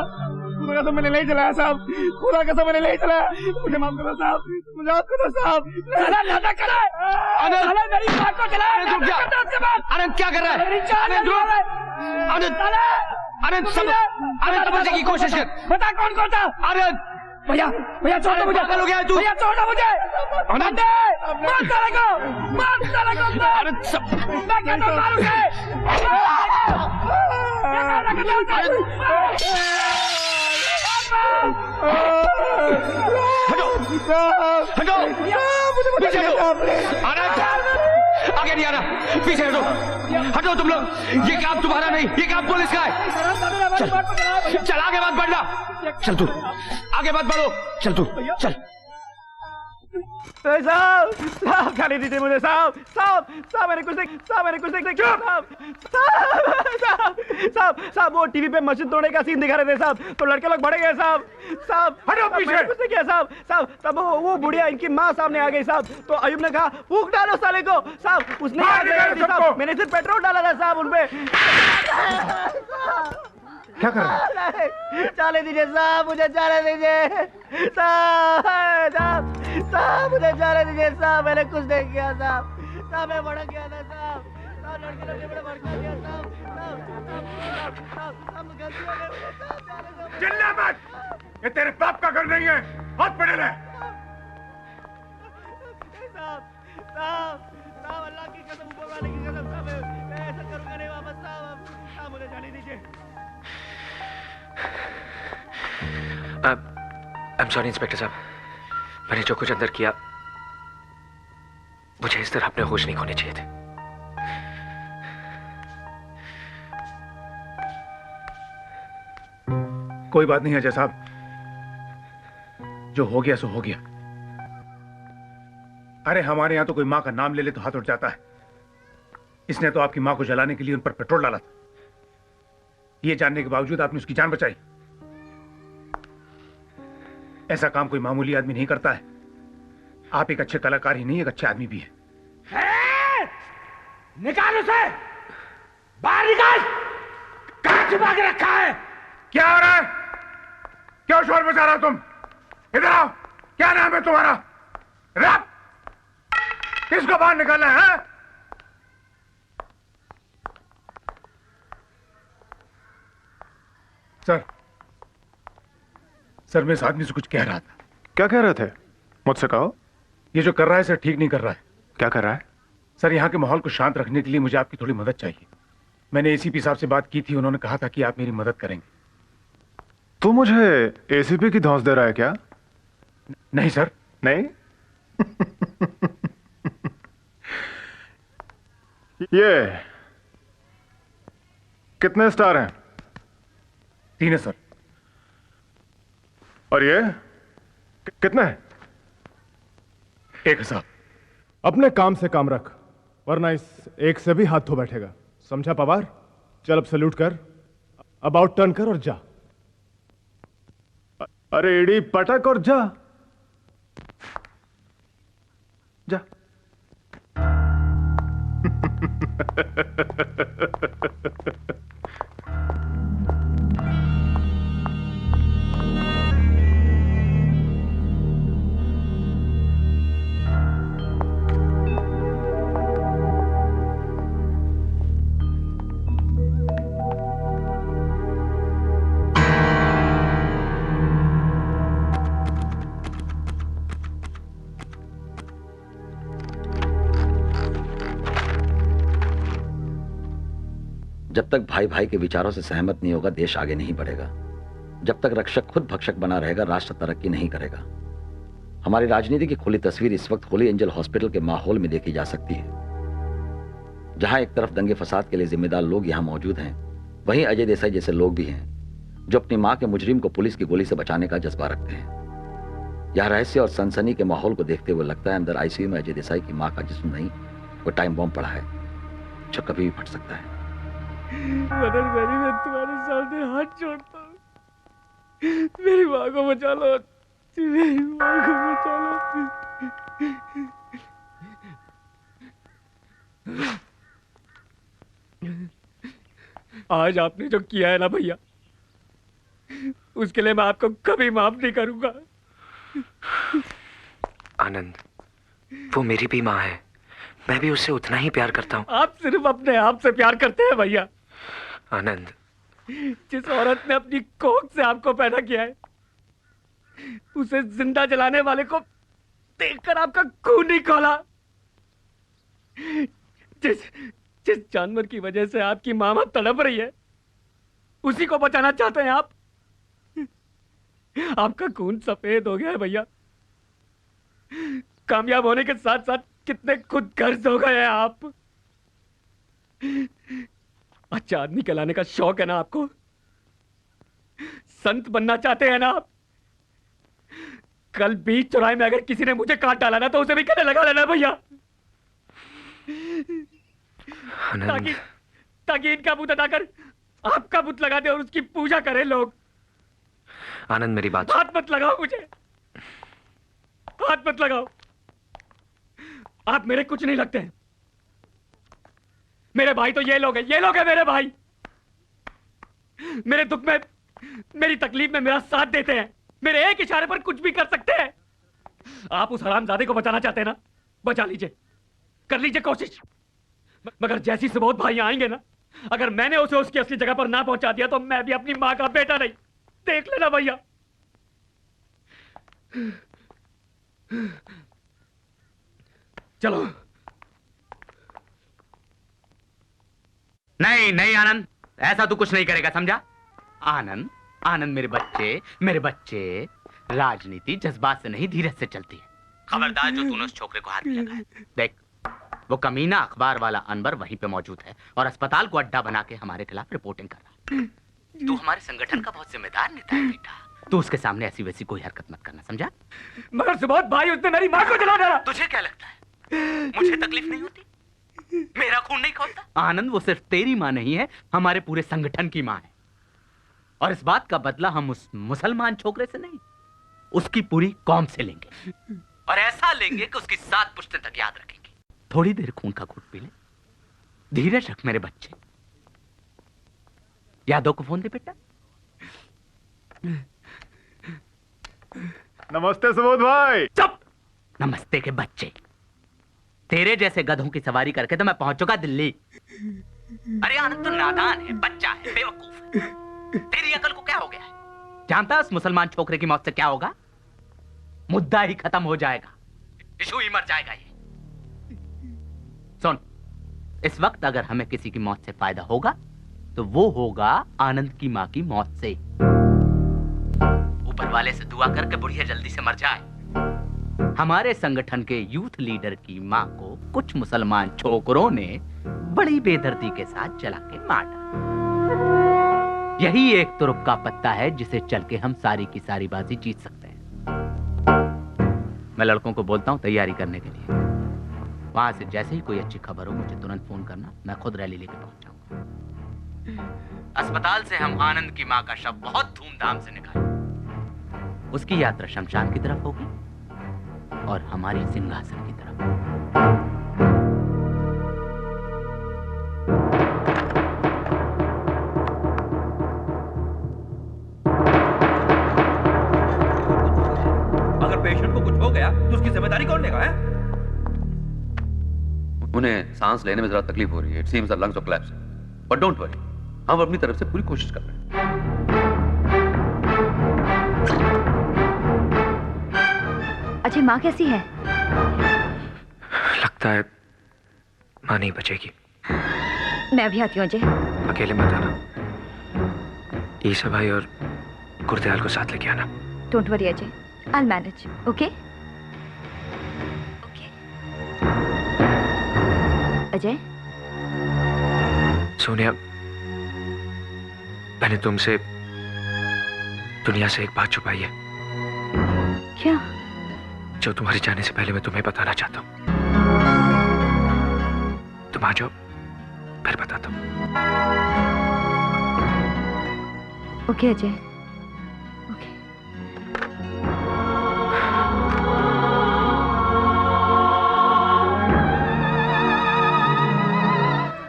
खुदा कसम मैंने नहीं जलाया साहब। खुदा कसम मैंने नहीं जलाया। मुझे माफ करो साहब। मुझे माफ करो साहब। साला नाटक कर रहा है। आनंद, साला मेरी माँ को जलाया। रुक जा। आनंद क्या कर रहा है? मेरी जान आनंद, ले रहा है। आनंद, आनंद समझने की कोशिश कर। बता कौन कौन था? आनंद, भैया, भैया छोड़ दो मुझे। पागल हो गया है तू? भैया छोड़ दो मुझे। आनंद, मार साले को। मार साले को। आनंद सब। मैं कहता हूँ मार उसे। हटो, पीछे हटो। आनंद, आगे नहीं आना, पीछे हटो। हटो तुम लोग। ये काम तुम्हारा नहीं, ये काम पुलिस का है। चल आगे मत बढ़ना। चल तू आगे मत बढ़ो। चल तू चल। साहब साहब खाने दीजिए मुझे साहब साहब साहब मैंने कुछ नहीं किया साहब साहब साहब वो टीवी पे मशीन तोड़ने का सीन दिखा रहे थे साहब, तो लड़के लोग बढ़े गए साहब साहब हटो पीछे। मैंने कुछ नहीं किया साहब साहब तब वो बुढ़िया इनकी माँ सामने आ गई साहब, तो अयूब ने कहा फूंक डालो साले को साहब, उसने साहब मैंने सिर्फ पेट्रोल डाला था साहब उनपे। क्या कर रहे हैं? जाने दीजिए साहब, मुझे जाने दीजिए साहब साहब मुझे जाने दीजिए साहब, मैंने कुछ नहीं किया साहब साहब मैं भड़क गया था साहब लड़के लोग ने बड़ा भड़का दिया साहब गलती हो गई मुझे साहब, जाने दो। चिल्ला मत, ये तेरे बाप का घर नहीं है, हाथ पड़े रहे। साहब साहब साहब अल्लाह की कसम, ऊपर वाले की कसम साहब मैं ऐसा करूंगा नहीं वापस साहब साहब मुझे जाने दीजिए। I'm sorry इंस्पेक्टर साहब, मैंने जो कुछ अंदर किया मुझे इस तरह अपने होश नहीं खोने चाहिए थे। कोई बात नहीं अजय साहब, जो हो गया सो हो गया। अरे हमारे यहां तो कोई मां का नाम ले ले तो हाथ उठ जाता है। इसने तो आपकी मां को जलाने के लिए उन पर पेट्रोल डाला था, ये जानने के बावजूद आपने उसकी जान बचाई। ऐसा काम कोई मामूली आदमी नहीं करता है। आप एक अच्छे कलाकार ही नहीं, एक अच्छे आदमी भी है। निकाल उसे, बाहर निकाल। कहां छुपा के रखा है? क्या हो रहा है? क्यों शोर मचा रहा हो तुम? इधर आओ, क्या नाम है तुम्हारा? रब, किसको बाहर निकालना है? सर मैं इस आदमी से कुछ कह रहा था। क्या कह रहे थे? मुझसे कहो। ये जो कर रहा है सर ठीक नहीं कर रहा है। क्या कर रहा है? सर यहाँ के माहौल को शांत रखने के लिए मुझे आपकी थोड़ी मदद चाहिए। मैंने एसीपी साहब से बात की थी, उन्होंने कहा था कि आप मेरी मदद करेंगे। तू मुझे एसीपी की धौंस दे रहा है क्या? नहीं सर। नहीं? ये कितने स्टार हैं? 3 है सर। और ये कितने हैं? 1 है साहब। अपने काम से काम रख, वरना इस एक से भी हाथ धो बैठेगा। समझा पवार? चल अब सैल्यूट कर, अबाउट टर्न कर और जा। अरे एड़ी पटक और जा जा। जब तक भाई भाई के विचारों से सहमत नहीं होगा, देश आगे नहीं बढ़ेगा। जब तक रक्षक खुद भक्षक बना रहेगा, राष्ट्र तरक्की नहीं करेगा। हमारी राजनीति की खुली तस्वीर इस वक्त होली एंजल हॉस्पिटल के माहौल में देखी जा सकती है, जहां एक तरफ दंगे फसाद के लिए जिम्मेदार लोग यहां मौजूद हैं, वहीं अजय देसाई जैसे लोग भी हैं जो अपनी मां के मुजरिम को पुलिस की गोली से बचाने का जज्बा रखते हैं। यह रहस्य और सनसनी के माहौल को देखते हुए लगता है अंदर आईसीयू में अजय देसाई की मां का जिस्म नहीं, वो टाइम बॉम्ब पड़ा है जो कभी भी फट सकता है। मदन भाई, मैं तुम्हारे सामने हाथ जोड़ता हूँ, मेरी माँ को बचा लो, मेरी माँ को बचा लो। आज आपने जो किया है ना भैया, उसके लिए मैं आपको कभी माफ नहीं करूंगा। आनंद, वो मेरी भी माँ है, मैं भी उससे उतना ही प्यार करता हूँ। आप सिर्फ अपने आप से प्यार करते हैं भैया। आनंद, जिस औरत ने अपनी कोख से आपको पैदा किया है, उसे जिंदा जलाने वाले को देखकर आपका खून नहीं खौला। जिस जानवर की वजह से आपकी मामा तड़प रही है, उसी को बचाना चाहते हैं आप। आपका खून सफेद हो गया है भैया। कामयाब होने के साथ साथ कितने खुदगर्ज हो गए हैं आप। अच्छा आदमी कहलाने का शौक है ना आपको? संत बनना चाहते हैं ना आप? कल बीच चौराहे में अगर किसी ने मुझे काट डाला ना तो उसे भी गले लगा लेना भैया, ताकि ताकि इनका बुत हटाकर आपका बुत लगा दे और उसकी पूजा करें लोग। आनंद मेरी बात हाथ मत लगाओ मुझे, हाथ मत लगाओ। आप मेरे कुछ नहीं लगते हैं। मेरे भाई तो ये लोग हैं मेरे भाई। मेरे दुख में, मेरी तकलीफ में मेरा साथ देते हैं, मेरे एक इशारे पर कुछ भी कर सकते हैं। आप उस हरामजादे को बचाना चाहते हैं ना, बचा लीजिए, कर लीजिए कोशिश। मगर जैसी सुबोध भाई आएंगे ना, अगर मैंने उसे उसकी असली जगह पर ना पहुंचा दिया तो मैं भी अपनी मां का बेटा नहीं। देख लेना भैया। चलो। नहीं नहीं आनंद, ऐसा तू कुछ नहीं करेगा, समझा? आनंद, आनंद मेरे बच्चे राजनीति जज्बात से नहीं धीरज से चलती है। खबरदार जो तूने उस छोकरे को हाथ भी लगाया। देख, वो कमीना अखबार वाला अनवर वहीं पे मौजूद है और अस्पताल को अड्डा बना के हमारे खिलाफ रिपोर्टिंग कर रहा है। तू हमारे संगठन का बहुत जिम्मेदार नेता है बेटा, तू उसके सामने ऐसी वैसी कोई हरकत मत करना, समझा? मगर सुबोध भाई, उसने मेरी मां को जला डाला। तुझे क्या लगता है मुझे तकलीफ नहीं होती? मेरा खून नहीं खोलता? आनंद, वो सिर्फ तेरी मां नहीं है, हमारे पूरे संगठन की मां है। और इस बात का बदला हम उस मुसलमान छोकरे से नहीं, उसकी पूरी कौम से लेंगे। और ऐसा लेंगे कि उसकी 7 पुश्तें तक याद रखेंगे। थोड़ी देर खून का घूंट पी ले, धीरज रख मेरे बच्चे। यादव को फोन दे बेटा। नमस्ते सुबोध भाई। चुप! नमस्ते के बच्चे। तेरे जैसे गधों की सवारी करके तो मैं पहुंच चुका दिल्ली। अरे आनंद तो नादान है, बच्चा है, बेवकूफ है। तेरी अकल को क्या हो गया है? जानता है उस मुसलमान छोकरे की मौत से क्या होगा? मुद्दा ही खत्म हो जाएगा, इशू ही मर जाएगा। ये सुन, इस वक्त अगर हमें किसी की मौत से फायदा होगा तो वो होगा आनंद की मां की मौत से। ऊपर वाले से दुआ करके बुढ़िया जल्दी से मर जाए। हमारे संगठन के यूथ लीडर की मां को कुछ मुसलमान छोकरों ने बड़ी बेदर्दी के साथ जला के मार डाला। यही एक तुरुप का पत्ता है जिसे चल के हम सारी की सारी बाजी जीत सकते हैं। मैं लड़कों को बोलता हूं तैयारी करने के लिए। वहां से जैसे ही कोई अच्छी खबर हो मुझे तुरंत फोन करना, मैं खुद रैली लेके पहुंच जाऊंगा। अस्पताल से हम आनंद की मां का शव बहुत धूमधाम से निकालेंगे। उसकी यात्रा शमशान की तरफ होगी और हमारी सिंहासन की तरफ। अगर पेशेंट को कुछ हो गया तो उसकी जिम्मेदारी कौन लेगा? है उन्हें सांस लेने में जरा तकलीफ हो रही है। It seems the lungs are collapse, but don't worry, हम अपनी तरफ से पूरी कोशिश कर रहे हैं। अजय, माँ कैसी है? लगता है माँ नहीं बचेगी। मैं भी आती हूँ अजय। अकेले मत आना, ईसा भाई और गुरदयाल को साथ लेके आना। Don't worry Ajay, I will manage, okay? Ajay. Sonia, मैंने तुमसे दुनिया से एक बात छुपाई है। क्या? जो तुम्हारे जाने से पहले मैं तुम्हें बताना चाहता हूं। तुम आ जाओ, फिर बताता हूं। ओके अजय।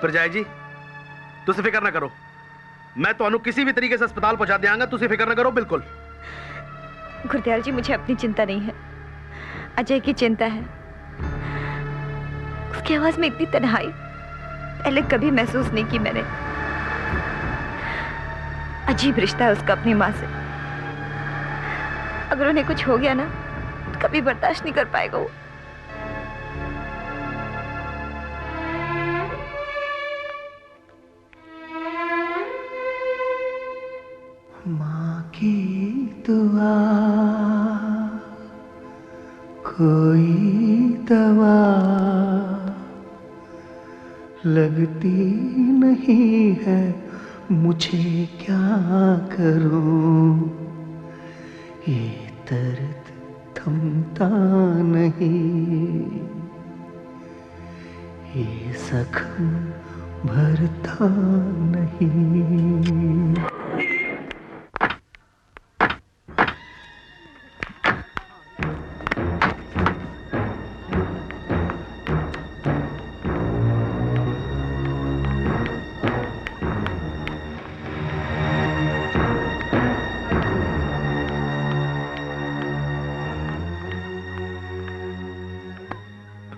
परजाई जी, तुसी फिक्र ना करो, मैं तो किसी भी तरीके से अस्पताल पहुंचा दियांगा। तुसी फिक्र ना करो बिल्कुल। गुरदयाल जी, मुझे अपनी चिंता नहीं है, अजय की चिंता है। उसकी आवाज में इतनी तन्हाई पहले कभी महसूस नहीं की मैंने। अजीब रिश्ता है उसका अपनी माँ से। अगर उन्हें कुछ हो गया ना तो कभी बर्दाश्त नहीं कर पाएगा वो। माँ की दुआ कोई दवा लगती नहीं है, मुझे क्या करूं? ये दर्द थमता नहीं, ये जख्म भरता नहीं।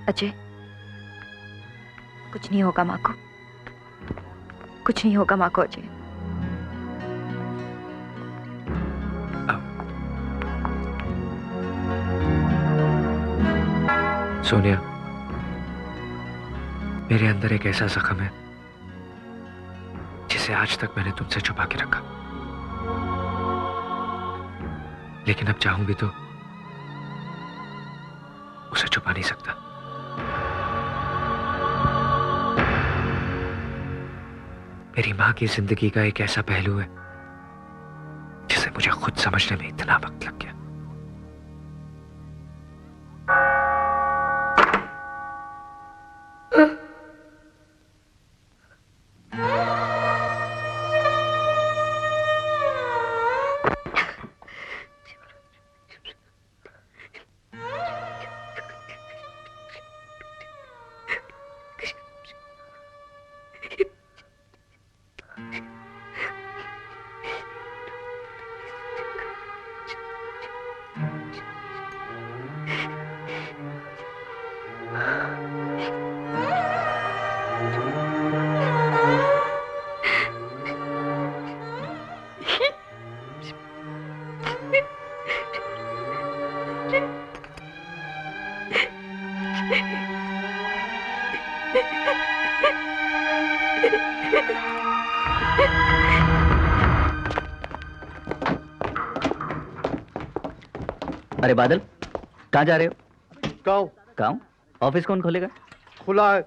अजय, कुछ नहीं होगा माँ को, कुछ नहीं होगा माँ को अजय। सोनिया, मेरे अंदर एक ऐसा जख्म है जिसे आज तक मैंने तुमसे छुपा के रखा, लेकिन अब चाहूं भी तो उसे छुपा नहीं सकता। मेरी मां की जिंदगी का एक ऐसा पहलू है जिसे मुझे खुद समझने में इतना वक्त लग गया। अरे बादल, कहाँ जा रहे हो? गाँव। गाँव? ऑफिस कौन खोलेगा? खुला है।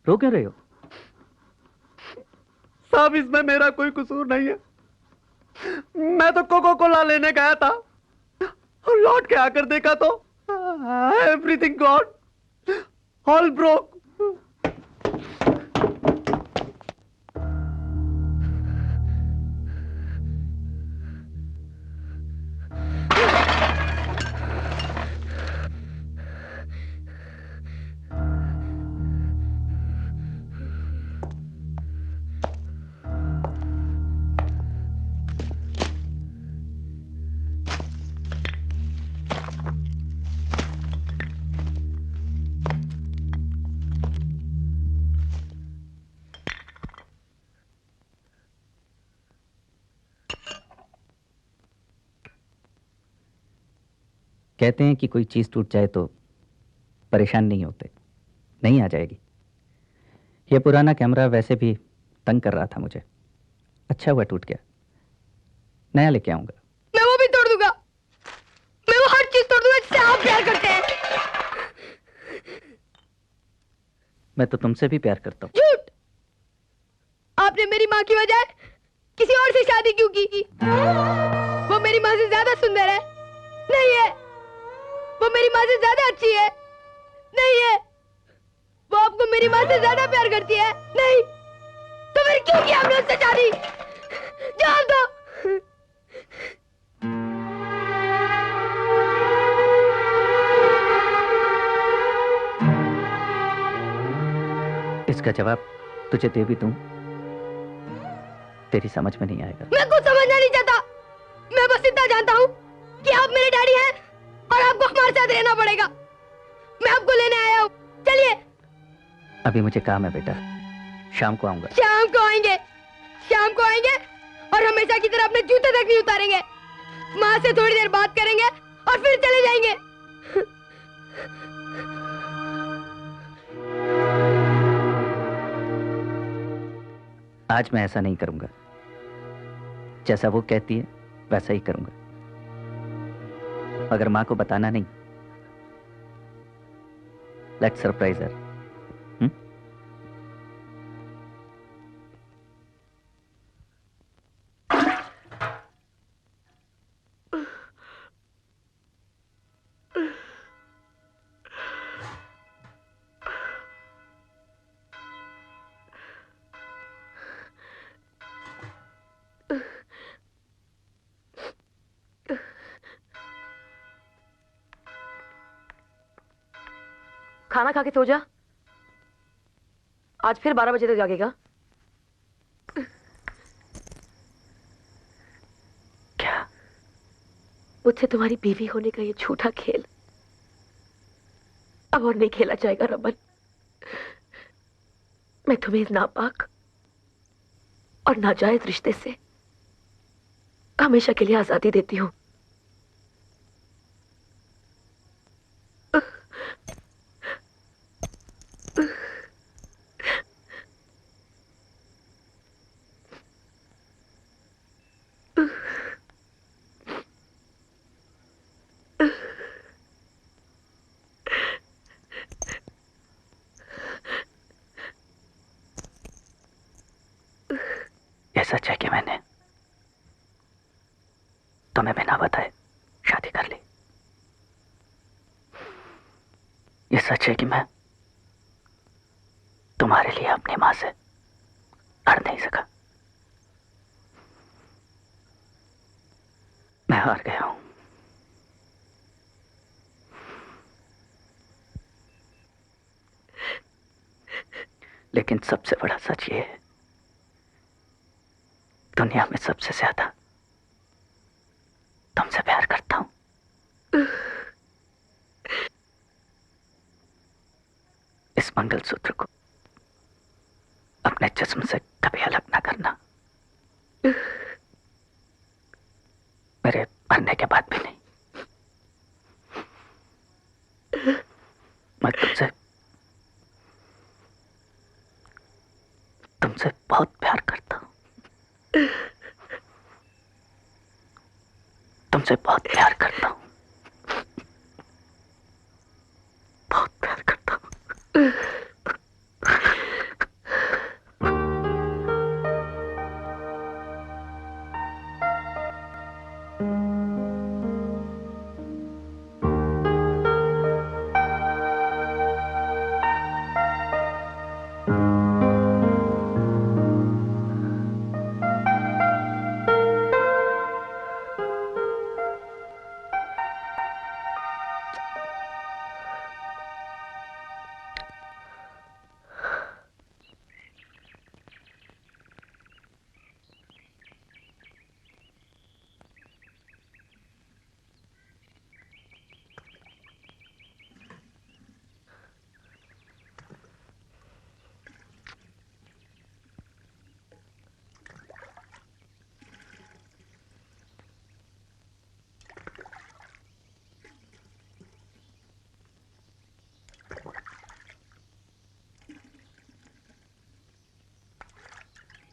रो क्यों रहे हो? साहब, इसमें मेरा कोई कसूर नहीं है। मैं तो कोको कोला लेने गया था और लौट के आकर देखा तो एवरीथिंग गॉन, ऑल ब्रोक। कहते हैं कि कोई चीज टूट जाए तो परेशान नहीं होते। नहीं आ जाएगी। यह पुराना कैमरा वैसे भी तंग कर रहा था मुझे। अच्छा हुआ टूट गया, नया लेके आऊंगा। मैं वो भी तोड़ दूंगा, मैं वो हर चीज तोड़ दूंगा जिससे आप प्यार करते हैं। मैं तो तुमसे भी प्यार करता हूँ। झूठ! आपने मेरी माँ की बजाय किसी और से शादी क्यों की? वो मेरी माँ से ज्यादा सुंदर है? नहीं है। वो मेरी माँ से ज्यादा अच्छी है? नहीं है। वो आपको मेरी माँ से ज्यादा प्यार करती है? नहीं। तो फिर क्यों किया हमने उससे शादी? जवाब दो। इसका जवाब तुझे दे भी दूं, तेरी समझ में नहीं आएगा। मैं कुछ समझना नहीं चाहता। मैं बस इतना जानता हूँ कि आप मेरे डैडी हैं और आपको हमारे साथ रहना पड़ेगा। मैं आपको लेने आया हूँ, चलिए। अभी मुझे काम है बेटा, शाम को आऊंगा। शाम को आएंगे, शाम को आएंगे और हमेशा की तरह अपने जूते तक नहीं उतारेंगे। माँ से थोड़ी देर बात करेंगे और फिर चले जाएंगे। आज मैं ऐसा नहीं करूंगा। जैसा वो कहती है वैसा ही करूंगा, मगर मां को बताना नहीं। लेट्स सरप्राइज हर। खाना खा के सो जा। आज फिर 12 बजे तक जागेगा। क्या? मुझसे तुम्हारी बीवी होने का ये झूठा खेल अब और नहीं खेला जाएगा रमन। मैं तुम्हें इस नापाक और नाजायज रिश्ते से हमेशा के लिए आजादी देती हूँ। ये सच है कि मैंने तुम्हें बिना बताए शादी कर ली। ये सच है कि मैं तुम्हारे लिए अपनी मां से लड़ नहीं सका। मैं हार गया हूं। लेकिन सबसे बड़ा सच ये है, दुनिया में सबसे ज्यादा तुमसे प्यार करता हूं। इस मंगलसूत्र को अपने जिस्म से कभी अलग ना करना, मेरे मरने के बाद भी नहीं। मैं तुमसे बहुत प्यार करता हूं। तुमसे बहुत प्यार करता हूं। बहुत प्यार करता हूं।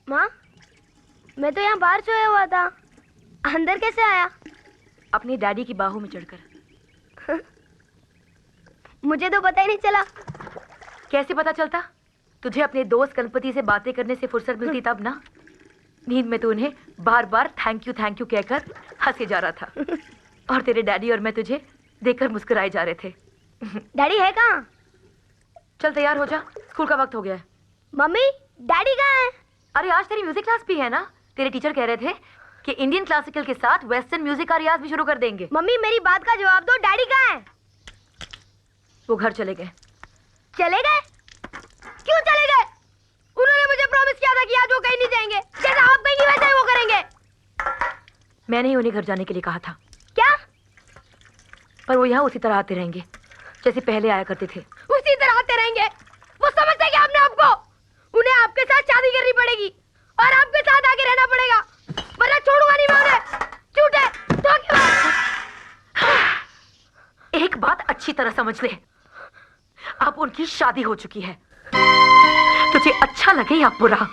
माँ, मैं तो यहाँ बाहर सोया हुआ था, अंदर कैसे आया? अपने डैडी की बाहों में चढ़कर। मुझे तो पता ही नहीं चला। कैसे पता चलता? तुझे अपने दोस्त गणपति से बातें करने से फुर्सत मिलती तब ना। नींद में तो उन्हें बार बार थैंक यू कहकर हंसे जा रहा था, और तेरे डैडी और मैं तुझे देखकर मुस्कुराए जा रहे थे। डैडी है कहाँ? चल तैयार हो जा, स्कूल का वक्त हो गया है। मम्मी, डैडी कहाँ है? अरे आज तेरी म्यूजिक क्लास भी है ना। तेरे टीचर कह रहे थे कि इंडियन क्लासिकल के साथ वेस्टर्न म्यूजिक का रियाज भी शुरू कर देंगे। मम्मी, मेरी बात का जवाब दो, डैडी कहाँ है? वो घर चले गए। चले गए? क्यों चले गए? उन्होंने मुझे प्रॉमिस किया था कि आज वो कहीं नहीं जाएंगे। जैसा आप कहेंगी वैसा ही वो करेंगे। मैंने उन्हें घर जाने के लिए कहा था। क्या? पर वो यहाँ उसी तरह आते रहेंगे जैसे पहले आया करते थे। उसी तरह आते रहेंगे? वो समझते क्या अपने आप को? उन्हें आपके साथ शादी करनी पड़ेगी और आपके साथ आके रहना पड़ेगा, वरना छोड़ूंगा नहीं मैं उन्हें। झूठे एक बात अच्छी तरह समझ ले, अब उनकी शादी हो चुकी है। तुझे अच्छा लगे या बुरा,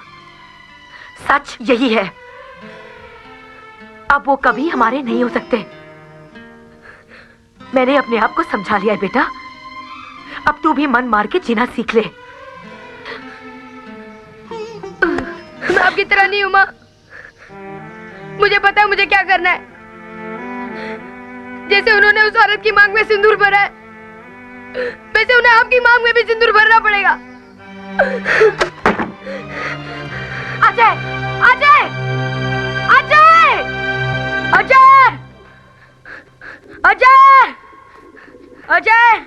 सच यही है। अब वो कभी हमारे नहीं हो सकते। मैंने अपने आप को समझा लिया है बेटा। अब तू भी मन मार के जीना सीख ले। मैं आपकी तरह नहीं हूं माँ। मुझे पता है मुझे क्या करना है। जैसे उन्होंने उस औरत की मांग में सिंदूर भरा है, वैसे उन्हें आपकी मांग में भी सिंदूर भरना पड़ेगा। अजय, अजय, अजय, अजय, अजय, अजय,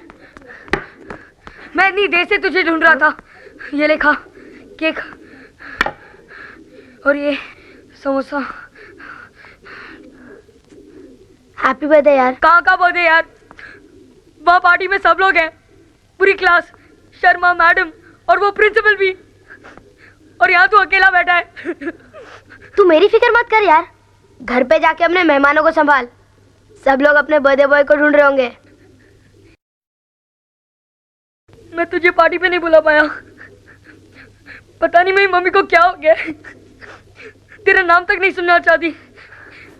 मैं इतनी देर से तुझे ढूंढ रहा था। ये ले खा केक और ये समोसा। हैप्पी बर्थडे यार। कहाँ का बर्थडे यार? वहाँ पार्टी में सब लोग हैं, पूरी क्लास, शर्मा मैडम और वो प्रिंसिपल भी, और यहाँ तू अकेला बैठा है। तू मेरी फिक्र मत कर यार, घर पे जाके अपने मेहमानों को संभाल। सब लोग अपने बर्थडे बॉय को ढूंढ रहे होंगे। मैं तुझे पार्टी पे नहीं बुला पाया। पता नहीं मेरी मम्मी को क्या हो गया। तेरा नाम तक नहीं सुनना चाहती।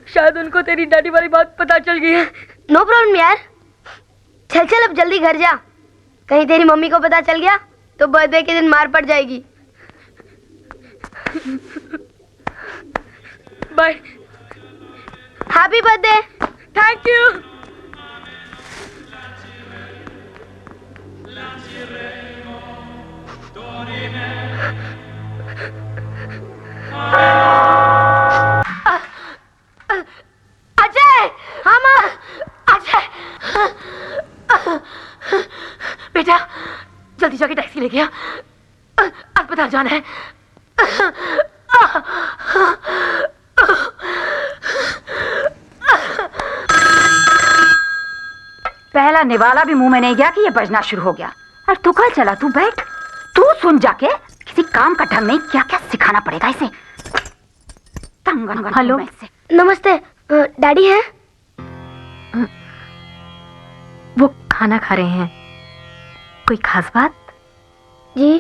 शायद उनको तेरी डैडी वाली बात पता चल गई है। नो प्रॉब्लम यार, चल चल अब जल्दी घर जा। कहीं तेरी मम्मी को पता चल गया तो बर्थडे के दिन मार पड़ जाएगी। Bye. Happy birthday. Thank you. Ajay. हाँ माँ। अजय बेटा जल्दी जाके टैक्सी लेके आ, अस्पताल जाना है। पहला निवाला भी मुंह में नहीं गया कि ये बजना शुरू हो गया। और तू कहाँ चला? तू बैठ, तू सुन जाके। किसी काम का ढंग नहीं, क्या क्या सिखाना पड़ेगा इसे। हेलो नमस्ते, डैडी है? वो खाना खा रहे हैं। कोई खास बात? जी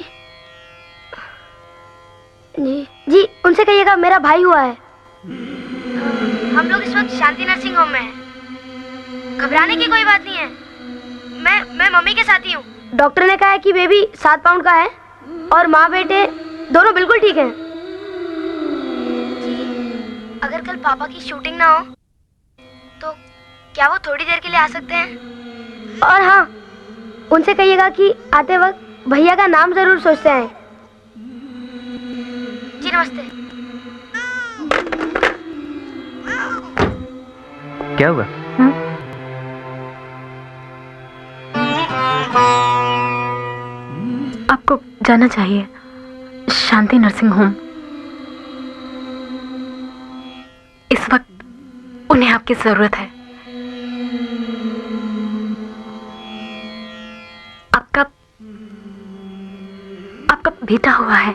जी जी, उनसे कहिएगा मेरा भाई हुआ है। हम लोग इस वक्त शांति नर्सिंग होम में हैं। घबराने की कोई बात नहीं है। मैं मम्मी के साथ ही हूँ। डॉक्टर ने कहा है कि बेबी 7 पाउंड का है और माँ बेटे दोनों बिल्कुल ठीक हैं। जी, अगर कल पापा की शूटिंग ना हो तो क्या वो थोड़ी देर के लिए आ सकते हैं? और हाँ, उनसे कहिएगा कि आते वक्त भैया का नाम जरूर सोचते हैं। जी नमस्ते। क्या हुआ? आपको जाना चाहिए शांति नर्सिंग होम। इस वक्त उन्हें आपकी जरूरत है। आपका बेटा हुआ है।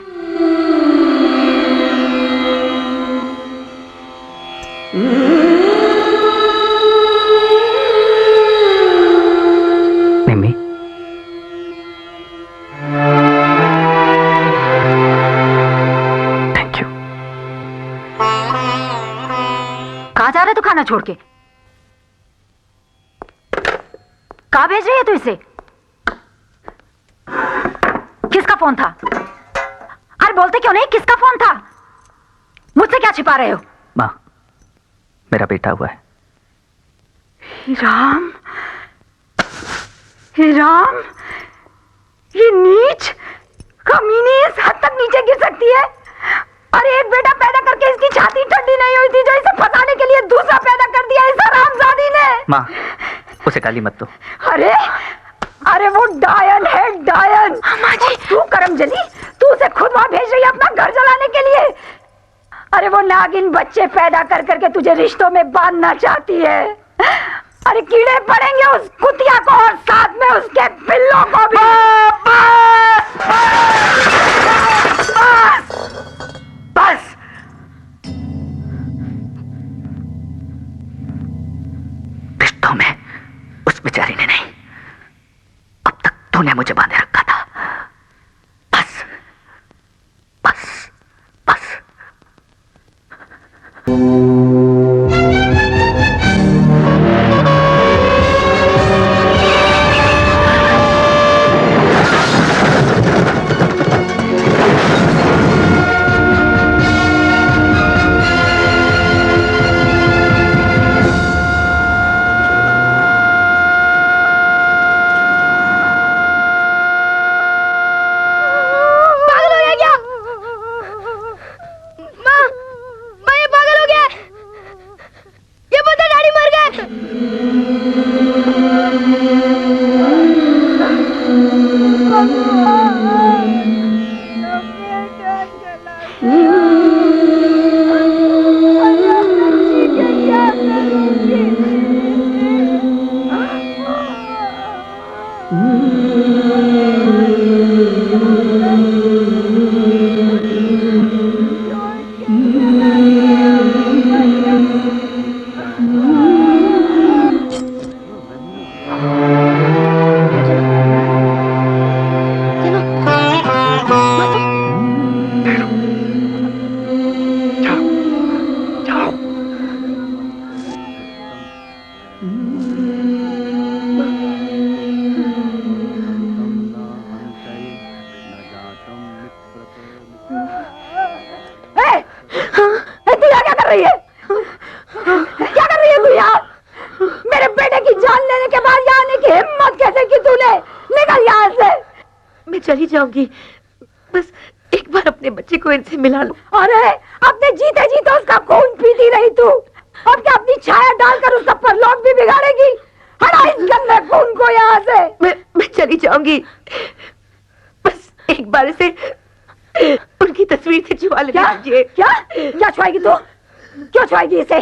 मिमी, थैंक यू। कहाँ जा रहे तू खाना छोड़ के? कहाँ भेज रही है तू इसे? किसका फोन था? अरे बोलते क्यों नहीं, किसका फोन था? मुझसे क्या छिपा रहे हो? माँ, मेरा बेटा हुआ है। राम, राम, ये नीच कमीनी इस हद तक नीचे गिर सकती है? अरे एक बेटा पैदा करके इसकी छाती ठंडी नहीं हुई थी जो इसे फंसाने के लिए दूसरा पैदा कर दिया इस हरामजादी ने। माँ, उसे गाली मत दो। अरे अरे वो डायन है, डायन। तू करमजली, तू उसे खुद वहां भेज रही है अपना घर जलाने के लिए। अरे वो नागिन बच्चे पैदा कर करके तुझे रिश्तों में बांधना चाहती है। अरे कीड़े पड़ेंगे उस कुतिया को और साथ में उसके पिल्लों को भी। बस रिश्तों में उस बेचारी ने नहीं, अब तक तूने मुझे बांधे रखा था। बस बस बस। चली जाऊंगी, बस एक बार अपने बच्चे को इनसे मिला लो। अरे अपने जीते जीते उसका खून पीती रही तू, अब क्या अपनी छाया डालकर उसका परलोक भी बिगाड़ेगी? हटा इस गंदे खून को यहाँ से। मैं चली जाऊंगी, बस एक बार इसे उनकी तस्वीर से छुआ लेने दीजिए। क्या छुआएगी तू? क्यों छुआएगी इसे?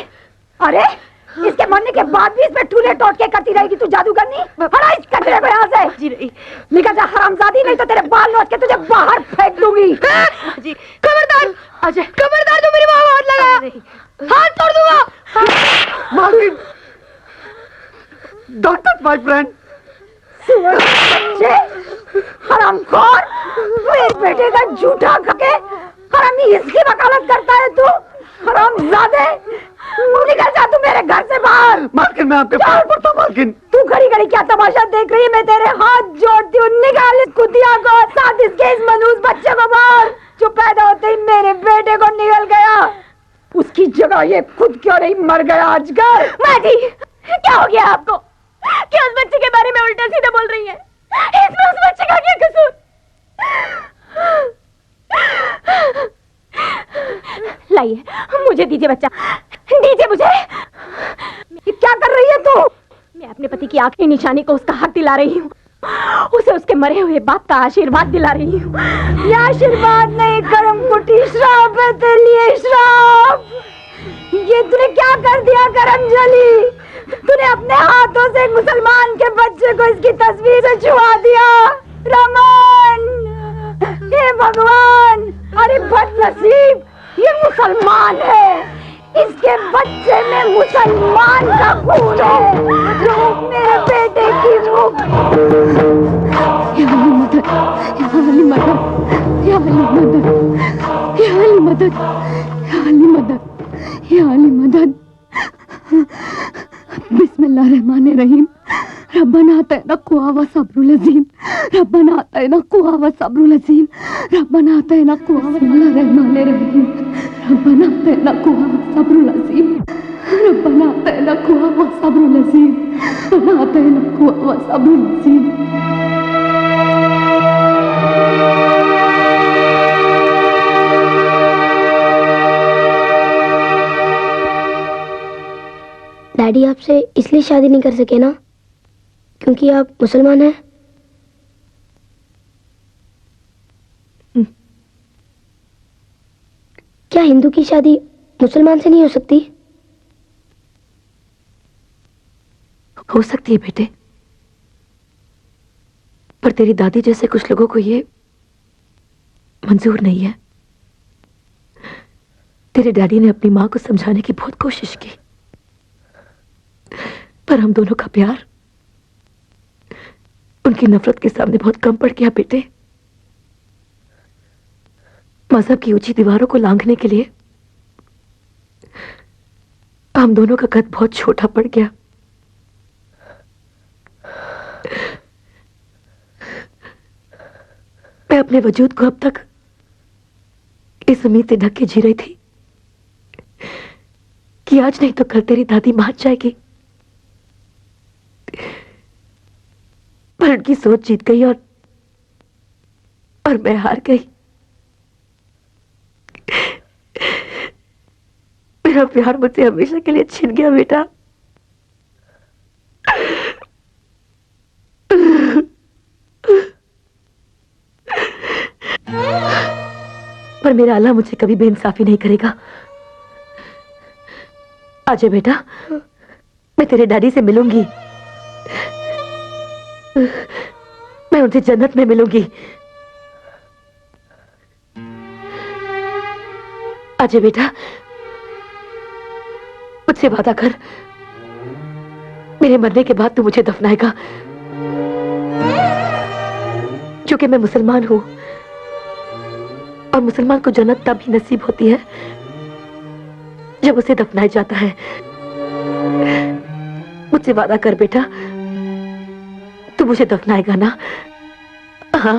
अरे इसके मरने के बाद भी इसमें टूले टोट के करती रहेगी तू जादूगरनी? हटा इस कचरे को यहाँ से। जी नहीं, निकल जा हरामजादी, नहीं तो तेरे बाल नोच के तुझे बाहर फेंक दूंगी। जी खबरदार, अजय खबरदार, तू मेरी माँ को हाथ लगा, हाथ तोड़ दूंगा। मालकिन, डोंट टच माय फ्रेंड। बच्चे हरामखोर, मेरे बेटे का झूठा खके हरामी इसकी वकालत करता है तू? हरामजादे, निकल जा तू मेरे घर से बाहर। मालकिन मैं आपके पैर पड़ता हूं मालकिन। तू घड़ी घड़ी क्या तमाशा देख रही है? मैं तेरे हाथ जोड़ती हूँ, निकाल इस कुतिया को, साथ इसके इस मनूस बच्चे को बाहर, जो पैदा होते ही मेरे बेटे को निकल गया। उसकी जगह ये खुद क्यों नहीं मर गया आजकल? माँ जी, क्या हो गया आपको? क्या उस बच्चे के बारे में उल्टा सीधा बोल रही है? इसमें उस बच्चे का क्या कसूर? लाइए, मुझे दीजिए बच्चा, दीजिए मुझे। क्या कर रही है तू? मैं अपने पति की आखिरी निशानी को उसका हक दिला रही हूँ, उसे उसके मरे हुए बाप का आशीर्वाद दिला रही हूँ। ये आशीर्वाद नहीं, कर्म कुटी श्राप है तेरे लिए, श्राप। ये तूने क्या कर दिया करमजली? तूने अपने हाथों से एक मुसलमान के बच्चे को इसकी तस्वीर से छुआ दिया। रमन, हे भगवान, अरे बदनसीब, ये मुसलमान है, इसके बच्चे में मुसलमान का खून है। रोक मेरे बेटे की मुख। या अली मदद, या अली मदद, या अली मदद, या अली मदद, या अली मदद। बिस्मिल्लाहिर्रहमानिर्रहीम। रब्बना आतिना कुव्वा सब्रुल अज़ीम, रब्बना आतिना कुव्वा सब्रुल अज़ीम, रब्बना आतिना कुव्वा बिस्मिल्लाहिर्रहमानिर्रहीम, रब्बना आतिना कुव्वा सब्रुल अज़ीम, रब्बना आतिना कुव्वा सब्रुल अज़ीम, रब्बना आतिना कुव्वा सब्रुल अज़ीम। डैडी आपसे इसलिए शादी नहीं कर सके ना क्योंकि आप मुसलमान हैं? क्या हिंदू की शादी मुसलमान से नहीं हो सकती? हो सकती है बेटे, पर तेरी दादी जैसे कुछ लोगों को ये मंजूर नहीं है। तेरे डैडी ने अपनी मां को समझाने की बहुत कोशिश की, पर हम दोनों का प्यार उनकी नफरत के सामने बहुत कम पड़ गया बेटे। मजहब की ऊंची दीवारों को लांघने के लिए हम दोनों का कद बहुत छोटा पड़ गया। मैं अपने वजूद को अब तक इस उम्मीद से ढक के जी रही थी कि आज नहीं तो कल तेरी दादी मान जाएगी, पर उनकी सोच जीत गई और मैं हार गई। मेरा प्यार मुझसे हमेशा के लिए छिन गया बेटा। पर मेरा अल्लाह मुझे कभी बेइंसाफी नहीं करेगा। आजा बेटा, मैं तेरे डैडी से मिलूंगी। उनसे जन्नत में मिलूंगी। अजय बेटा, मुझसे वादा कर, मेरे मरने के बाद तू मुझे दफनाएगा, क्योंकि मैं मुसलमान हूं और मुसलमान को जन्नत तब ही नसीब होती है जब उसे दफनाया जाता है। मुझसे वादा कर बेटा, तू मुझे दफनाएगा ना? हाँ,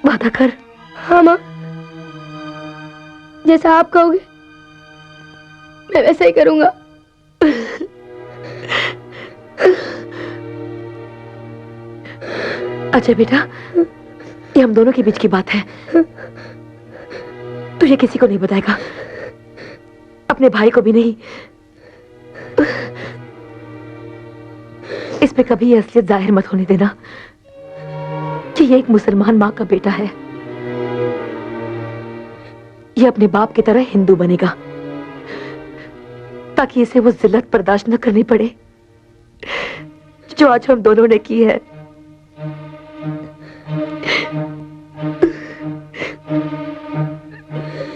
वादा कर। हाँ माँ, जैसा आप कहोगे मैं वैसा ही करूंगा। अजय बेटा, ये हम दोनों के बीच की बात है, तू ये किसी को नहीं बताएगा, अपने भाई को भी नहीं। इसमें कभी ये असलियत जाहिर मत होने देना कि ये एक मुसलमान माँ का बेटा है। ये अपने बाप की तरह हिंदू बनेगा ताकि इसे वो जिल्लत बर्दाश्त न करनी पड़े जो आज हम दोनों ने की है।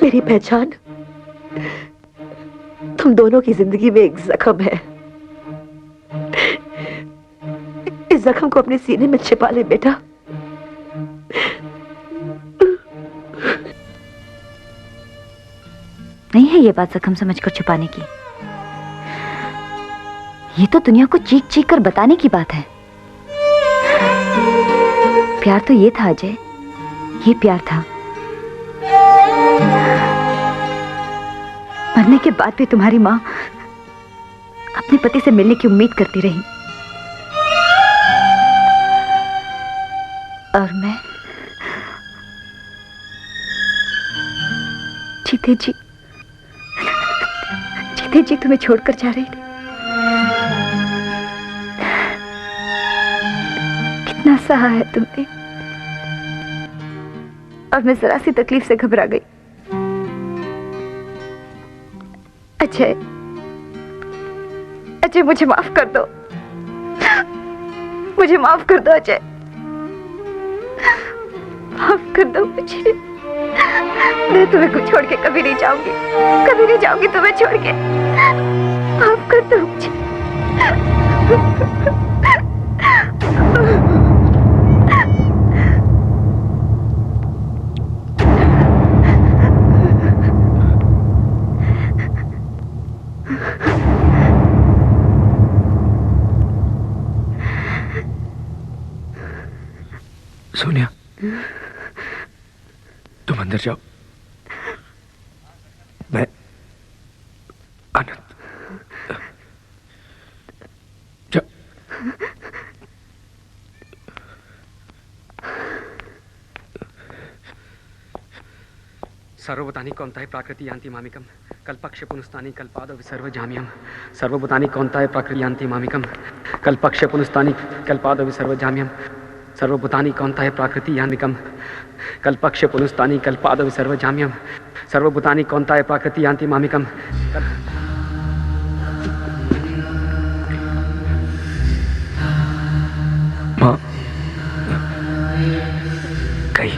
मेरी पहचान तुम दोनों की जिंदगी में एक जख्म है। इस जख्म को अपने सीने में छिपा ले बेटा। नहीं है ये बात जख्म समझकर छुपाने की, ये तो दुनिया को चीख चीख कर बताने की बात है। प्यार तो ये था अजय, ये प्यार था। मरने के बाद भी तुम्हारी माँ अपने पति से मिलने की उम्मीद करती रही, और मैं जीते जी तुम्हें छोड़कर जा रही थी। कितना सहा है तुमने, और मैं जरा सी तकलीफ से घबरा गई। अजय मुझे माफ कर दो, मुझे माफ कर दो अजय, माफ कर दो मुझे। मैं तुम्हें छोड़ के कभी नहीं जाऊंगी, कभी नहीं जाऊंगी तुम्हें छोड़ के। माफ कर दो मुझे। सोनिया, तुम अंदर जाओ, मैं आनंद जाओ। सर्वभूतानि कौन्ताय प्राकृति यान्ति मामिकम् कल्पक्ष पुनस्तानि कल्पादो विसर्व जाम्यम्। सर्वभूतानि कौन्ताय प्राकृति यान्ति मामिकम् कल्पक्ष पुनस्तानि कल्पादो विसर्व जाम्यम्। सर्वभूतानि कौन्ताय प्राकृति यान्तिकम् कल्पक्ष पुनस्तानि कल्पादो विसर्व जाम्यम्। सर्वभूतानि कौन्ताय प्राकृति यान्ति मामिकम्। माँ गई।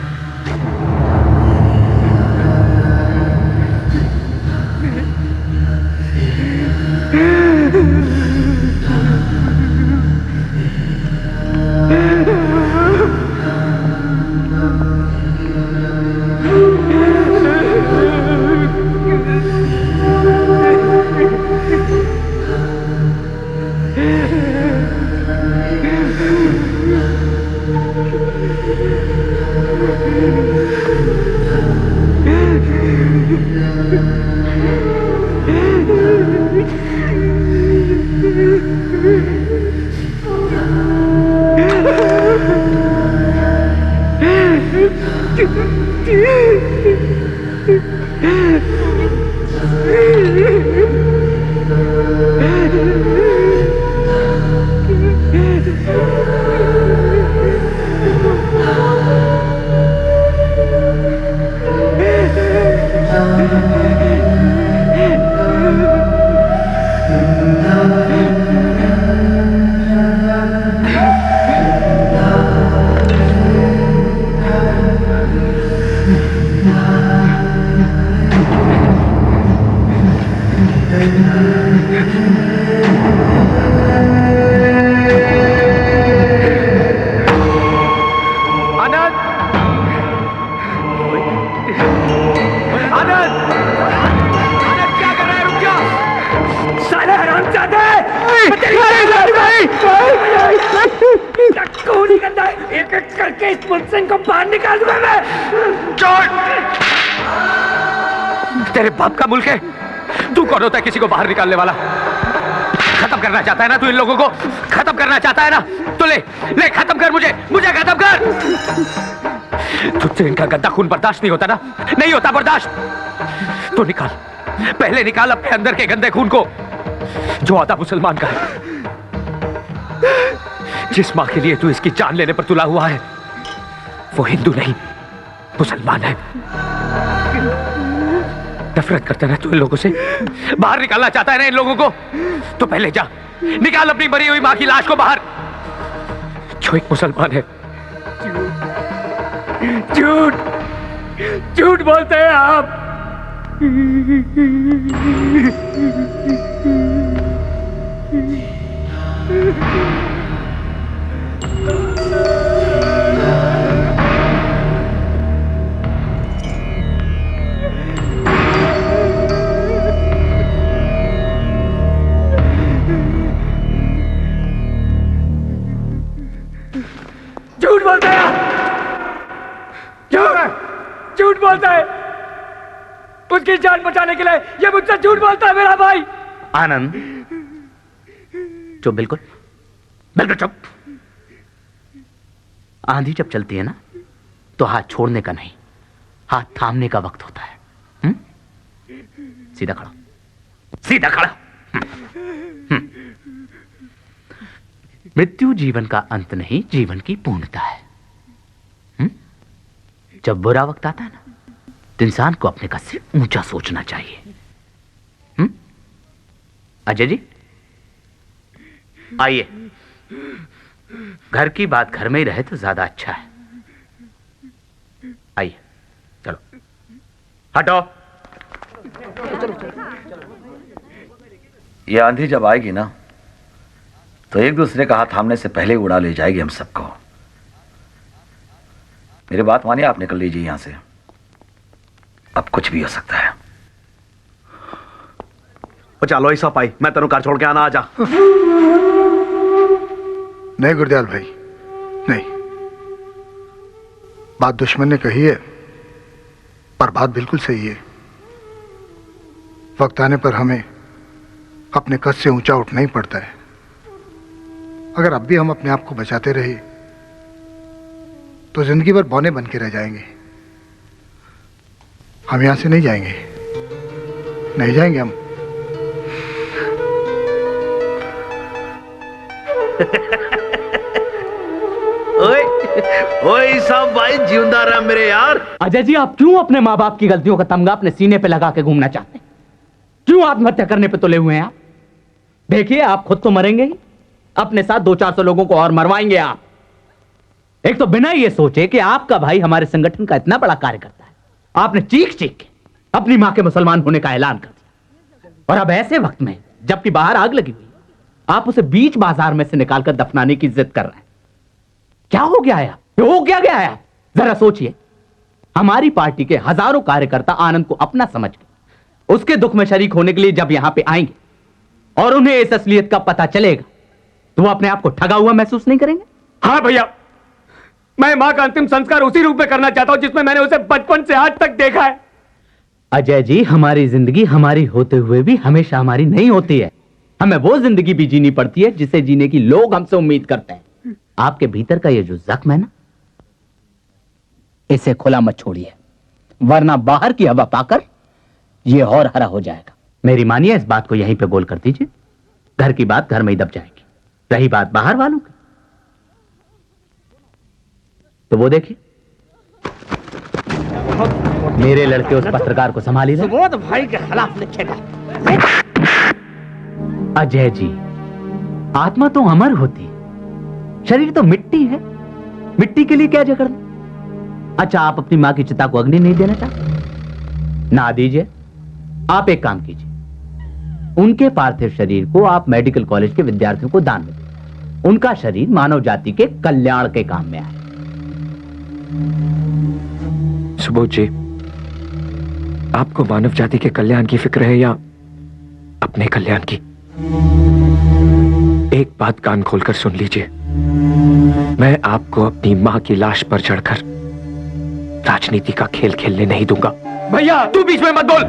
एक करके इस मुल्क को बाहर निकाल दूंगा मैं। तेरे बाप का मुल्क है, तू कौन होता है किसी को बाहर निकालने वाला? खत्म करना चाहता है ना तू इन लोगों को? खत्म करना चाहता है ना? तो ले खत्म कर, मुझे खत्म कर। तुझसे इनका गंदा खून बर्दाश्त नहीं होता ना? नहीं होता बर्दाश्त तो निकाल, पहले निकाल अपने अंदर के गंदे खून को जो आधा मुसलमान का है। जिस मां के लिए तू इसकी जान लेने पर तुला हुआ है वो हिंदू नहीं मुसलमान है। नफरत करता है तू इन लोगों से, बाहर निकालना चाहता है ना इन लोगों को? तो पहले जा निकाल अपनी मरी हुई मां की लाश को बाहर, जो एक मुसलमान है। झूठ बोलते हैं आप। झूठ बोलता है, झूठ बोलता है। उसकी जान बचाने के लिए ये मुझसे झूठ बोलता है मेरा भाई। आनंद चुप, बिल्कुल बिल्कुल चुप। आंधी जब चलती है ना तो हाथ छोड़ने का नहीं, हाथ थामने का वक्त होता है। सीधा खड़ा, सीधा खड़ा। मृत्यु जीवन का अंत नहीं, जीवन की पूर्णता है। जब बुरा वक्त आता है ना तो इंसान को अपने कद से ऊंचा सोचना चाहिए। अजय जी आइए, घर की बात घर में ही रहे तो ज्यादा अच्छा है। आइए, चलो हटो। ये आंधी जब आएगी ना तो एक दूसरे का हाथ थामने से पहले उड़ा ले जाएगी हम सबको। मेरी बात मानिए, आप निकल लीजिए यहां से, अब कुछ भी हो सकता है। चलो ऐसा पाई, मैं तेनों कार छोड़ के आना, आ जा। नहीं गुरदयाल भाई, नहीं। बात दुश्मन ने कही है पर बात बिल्कुल सही है। वक्त आने पर हमें अपने कद से ऊंचा उठना ही पड़ता है। अगर अब भी हम अपने आप को बचाते रहे तो जिंदगी भर बौने बन के रह जाएंगे। हम यहां से नहीं जाएंगे, नहीं जाएंगे हम। ओए सब भाई जिंदा रहा मेरे यार। अजय जी, आप क्यों अपने माँ बाप की गलतियों का तमगा अपने सीने पे लगा के घूमना चाहते हैं? क्यों आत्महत्या करने पे तुले हुए हैं आप? देखिए, आप खुद तो मरेंगे ही, अपने साथ 200-400 लोगों को और मरवाएंगे आप। एक तो बिना ये सोचे कि आपका भाई हमारे संगठन का इतना बड़ा कार्य करता है, आपने चीख चीख के अपनी मां के मुसलमान होने का ऐलान कर दिया। और अब ऐसे वक्त में जबकि बाहर आग लगी हुई, आप उसे बीच बाजार में से निकालकर दफनाने की जिद कर रहे हैं। क्या हो गया है? हो क्या गया है? जरा सोचिए। हमारी पार्टी के हजारों कार्यकर्ता आनंद को अपना समझ के उसके दुख में शरीक होने के लिए जब यहां पे आएंगे और उन्हें इस असलियत का पता चलेगा तो वो अपने आप को ठगा हुआ महसूस नहीं करेंगे? हाँ भैया, मैं मां का अंतिम संस्कार उसी रूप में करना चाहता हूं जिसमें मैंने उसे बचपन से आज तक देखा है। अजय जी, हमारी जिंदगी हमारी होते हुए भी हमेशा हमारी नहीं होती है। हमें वो जिंदगी भी जीनी पड़ती है जिसे जीने की लोग हमसे उम्मीद करते हैं। आपके भीतर का ये जो जख्म है ना, इसे खुला मत छोड़िए, वरना बाहर की हवा पाकर ये और हरा हो जाएगा। मेरी मानिए, इस बात को यहीं पे गोल कर दीजिए। घर की बात घर में ही दब जाएगी। रही बात बाहर वालों की, तो वो देखिए, मेरे लड़के उस पत्रकार को संभाली ना। सुबोध भाई के खिलाफ लिखेगा। अजय जी, आत्मा तो अमर होती, शरीर तो मिट्टी है। मिट्टी के लिए क्या जगड़ना? अच्छा, आप अपनी मां की चिता को अग्नि नहीं देना चाहते? ना दीजिए। आप एक काम कीजिए, उनके पार्थिव शरीर को आप मेडिकल कॉलेज के विद्यार्थियों को दान में दें। उनका शरीर मानव जाति के कल्याण के काम में आए। सुबोध जी, आपको मानव जाति के कल्याण की फिक्र है या अपने कल्याण की? एक बात कान खोलकर सुन लीजिए। मैं आपको अपनी मां की लाश पर चढ़कर राजनीति का खेल खेलने नहीं दूंगा। भैया तू बीच में मत बोल।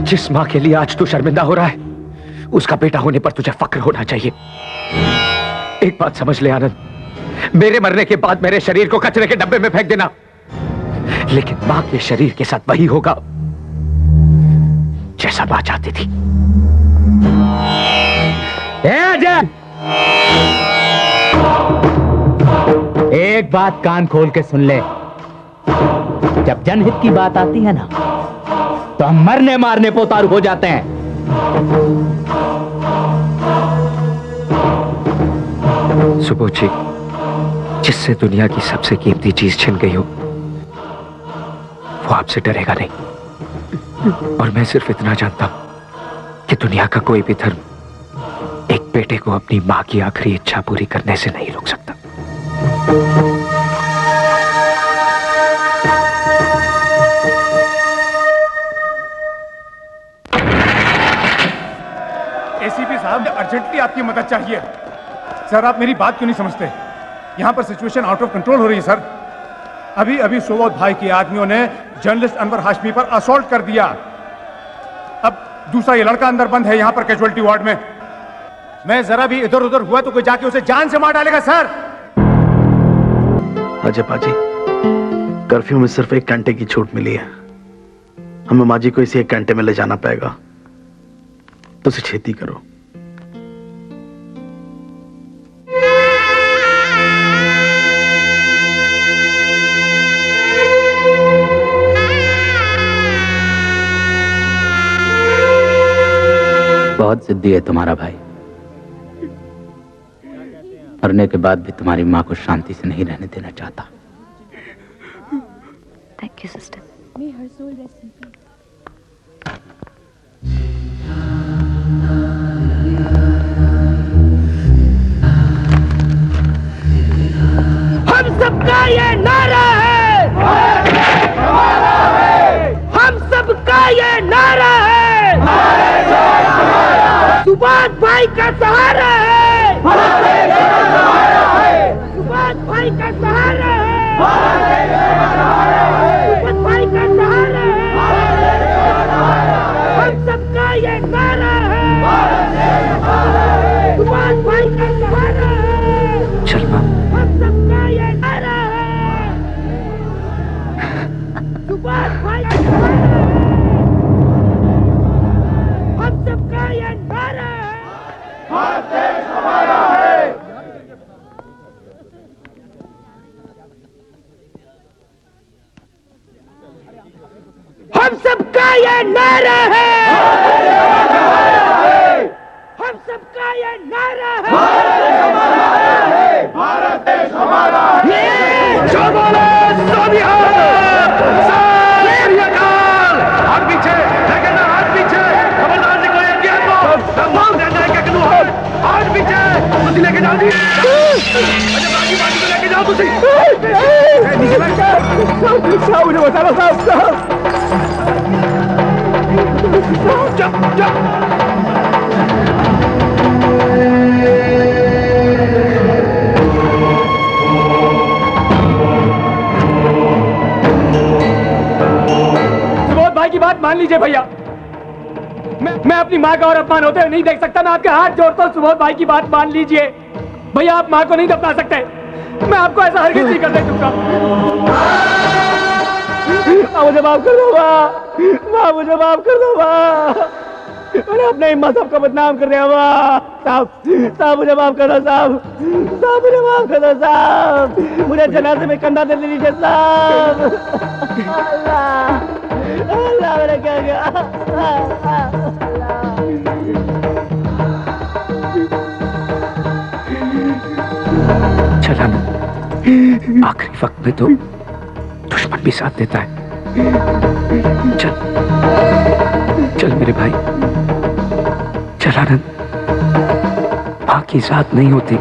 जिस मां के लिए आज तू शर्मिंदा हो रहा है, उसका बेटा होने पर तुझे फक्र होना चाहिए। एक बात समझ ले आनंद, मेरे मरने के बाद मेरे शरीर को कचरे के डब्बे में फेंक देना, लेकिन मां के शरीर के साथ वही होगा जैसा मां चाहती थी। अजय, एक बात कान खोल के सुन ले। जब जनहित की बात आती है ना, तो हम मरने मारने पे उतारू हो जाते हैं। सुबोध जी, जिससे दुनिया की सबसे कीमती चीज छिन गई हो, वो आपसे डरेगा नहीं। और मैं सिर्फ इतना जानता हूं कि दुनिया का कोई भी धर्म एक बेटे को अपनी मां की आखिरी इच्छा पूरी करने से नहीं रोक सकता। एसीपी साहब, अर्जेंटली आपकी मदद चाहिए। सर, आप मेरी बात क्यों नहीं समझते? यहाँ पर सिचुएशन आउट ऑफ कंट्रोल हो रही है सर। अभी अभी सुबोध भाई के आदमियों ने जर्नलिस्ट अनवर हाशमी पर असॉल्ट कर दिया। अब दूसरा ये लड़का अंदर बंद है यहाँ पर कैजुअलिटी वार्ड में। मैं जरा भी इधर उधर हुआ तो कोई जाके उसे जान से मार डालेगा सर। अजय पाजी, कर्फ्यू में सिर्फ 1 घंटे की छूट मिली है। हमें माजी को इसी 1 घंटे में ले जाना पड़ेगा, तो उसे छेती करो। बहुत जिद्दी है तुम्हारा भाई। मरने के बाद भी तुम्हारी मां को शांति से नहीं रहने देना चाहता। Thank you sister. हम सबका ये नारा है, हम सबका ये नारा है, सुभाष भाई का सहारा है, सुभाष भाई का सहारा है, सुभाष भाई का सहारा है, हम सबका ये नारा है, सुभाष भाई का सहारा है। चल मां, हम सबका ये नारा है, सुभाष भाई का सहारा है, हम सबका ये नारा है, भारत देश हमारा है। हम सबका ये नारा है, हम सबका ये नारा है, भारत देश हमारा है। जो बोलो सो बिहार, हाथ पीछे, लेकिन हाथ पीछे, खबरदार से कोई अज्ञात हो, तमाम रहना है क्या हाथ पीछे, तुझे लेके जाओ जी। अच्छा बाकी को लेके जाओ तुझे। नीचे बैठ जा। मुझे बता लो साहब। जब जब की बात मान लीजिए भैया। मैं अपनी माँ का और अपमान होते हुए नहीं देख सकता। मैं आपके हाथ जोड़ता हूँ, सुबोध भाई की बात मान लीजिए भैया। आप माँ को नहीं दफना सकते। मैं आपको ऐसा हरगिज़ नहीं करने दूंगा। मुझे माफ कर दो माँ, मुझे माफ कर दो माँ। मैंने अपने हिम्मत सबको बदनाम कर दिया माँ। साहब मुझे माफ कर दो साहब, मुझे माफ कर दो साहब। मुझे जनाजे में कंधा दे दीजिए साहब। अल्लाह मैंने क्या किया। चला ना, आखिरी वक्त में तो दुश्मन भी साथ देता है। चल चल मेरे भाई, चल आनंद। मां की साथ नहीं होती।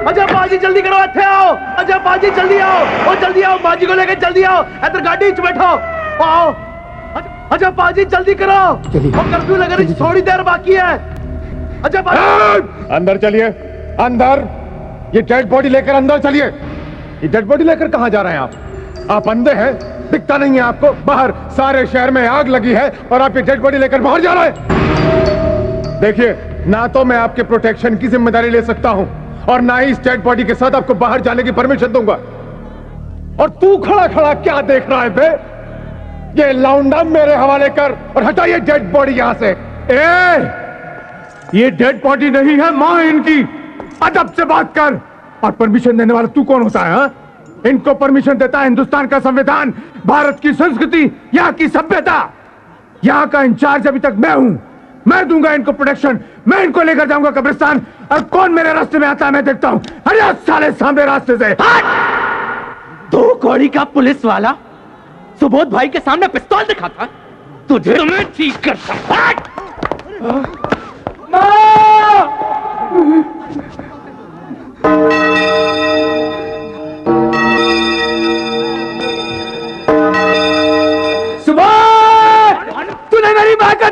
अजय पाजी जल्दी करो, इत्थे आओ। अजय पाजी जल्दी आओ, और जल्दी आओ, बाजी को लेके जल्दी आओ। इधर गाड़ी च बैठो, आओ। अच्छा पाजी जल्दी करो, वो कर्फ्यू लग रही, थोड़ी देर बाकी है। अच्छा पाजी अंदर चलिए, अंदर। ये डेड बॉडी लेकर अंदर चलिए। ये डेड बॉडी लेकर कहां जा रहे हैं आप अंधे हैं, दिखता नहीं है आपको? बाहर सारे शहर में आग लगी है और आप ये डेड बॉडी लेकर बाहर जा रहे हैं। देखिए, ना तो मैं आपके प्रोटेक्शन की जिम्मेदारी ले सकता हूं और ना ही इस डेड बॉडी के साथ आपको बाहर जाने की परमिशन दूंगा। और तू खड़ा खड़ा क्या देख रहा है बे? ये लाउंडा मेरे हवाले कर और हटा ये डेड बॉडी यहां से। ये डेड बॉडी नहीं है, मां है इनकी, अदब से बात कर। और परमिशन देने वाला तू कौन होता है? हा? इनको परमिशन देता है हिंदुस्तान का संविधान, भारत की संस्कृति, यहाँ की सभ्यता। यहाँ का इंचार्ज अभी तक मैं हूं, मैं दूंगा इनको प्रोटेक्शन, मैं इनको लेकर जाऊंगा कब्रिस्तान। और कौन मेरे रास्ते में आता है मैं देखता हूं। अरे साले सामने रास्ते से। 2 कौड़ी का पुलिस वाला सुबोध भाई के सामने पिस्तौल दिखाता, तुझे तो मैं ठीक करता। सुबोध, तूने मेरी मां का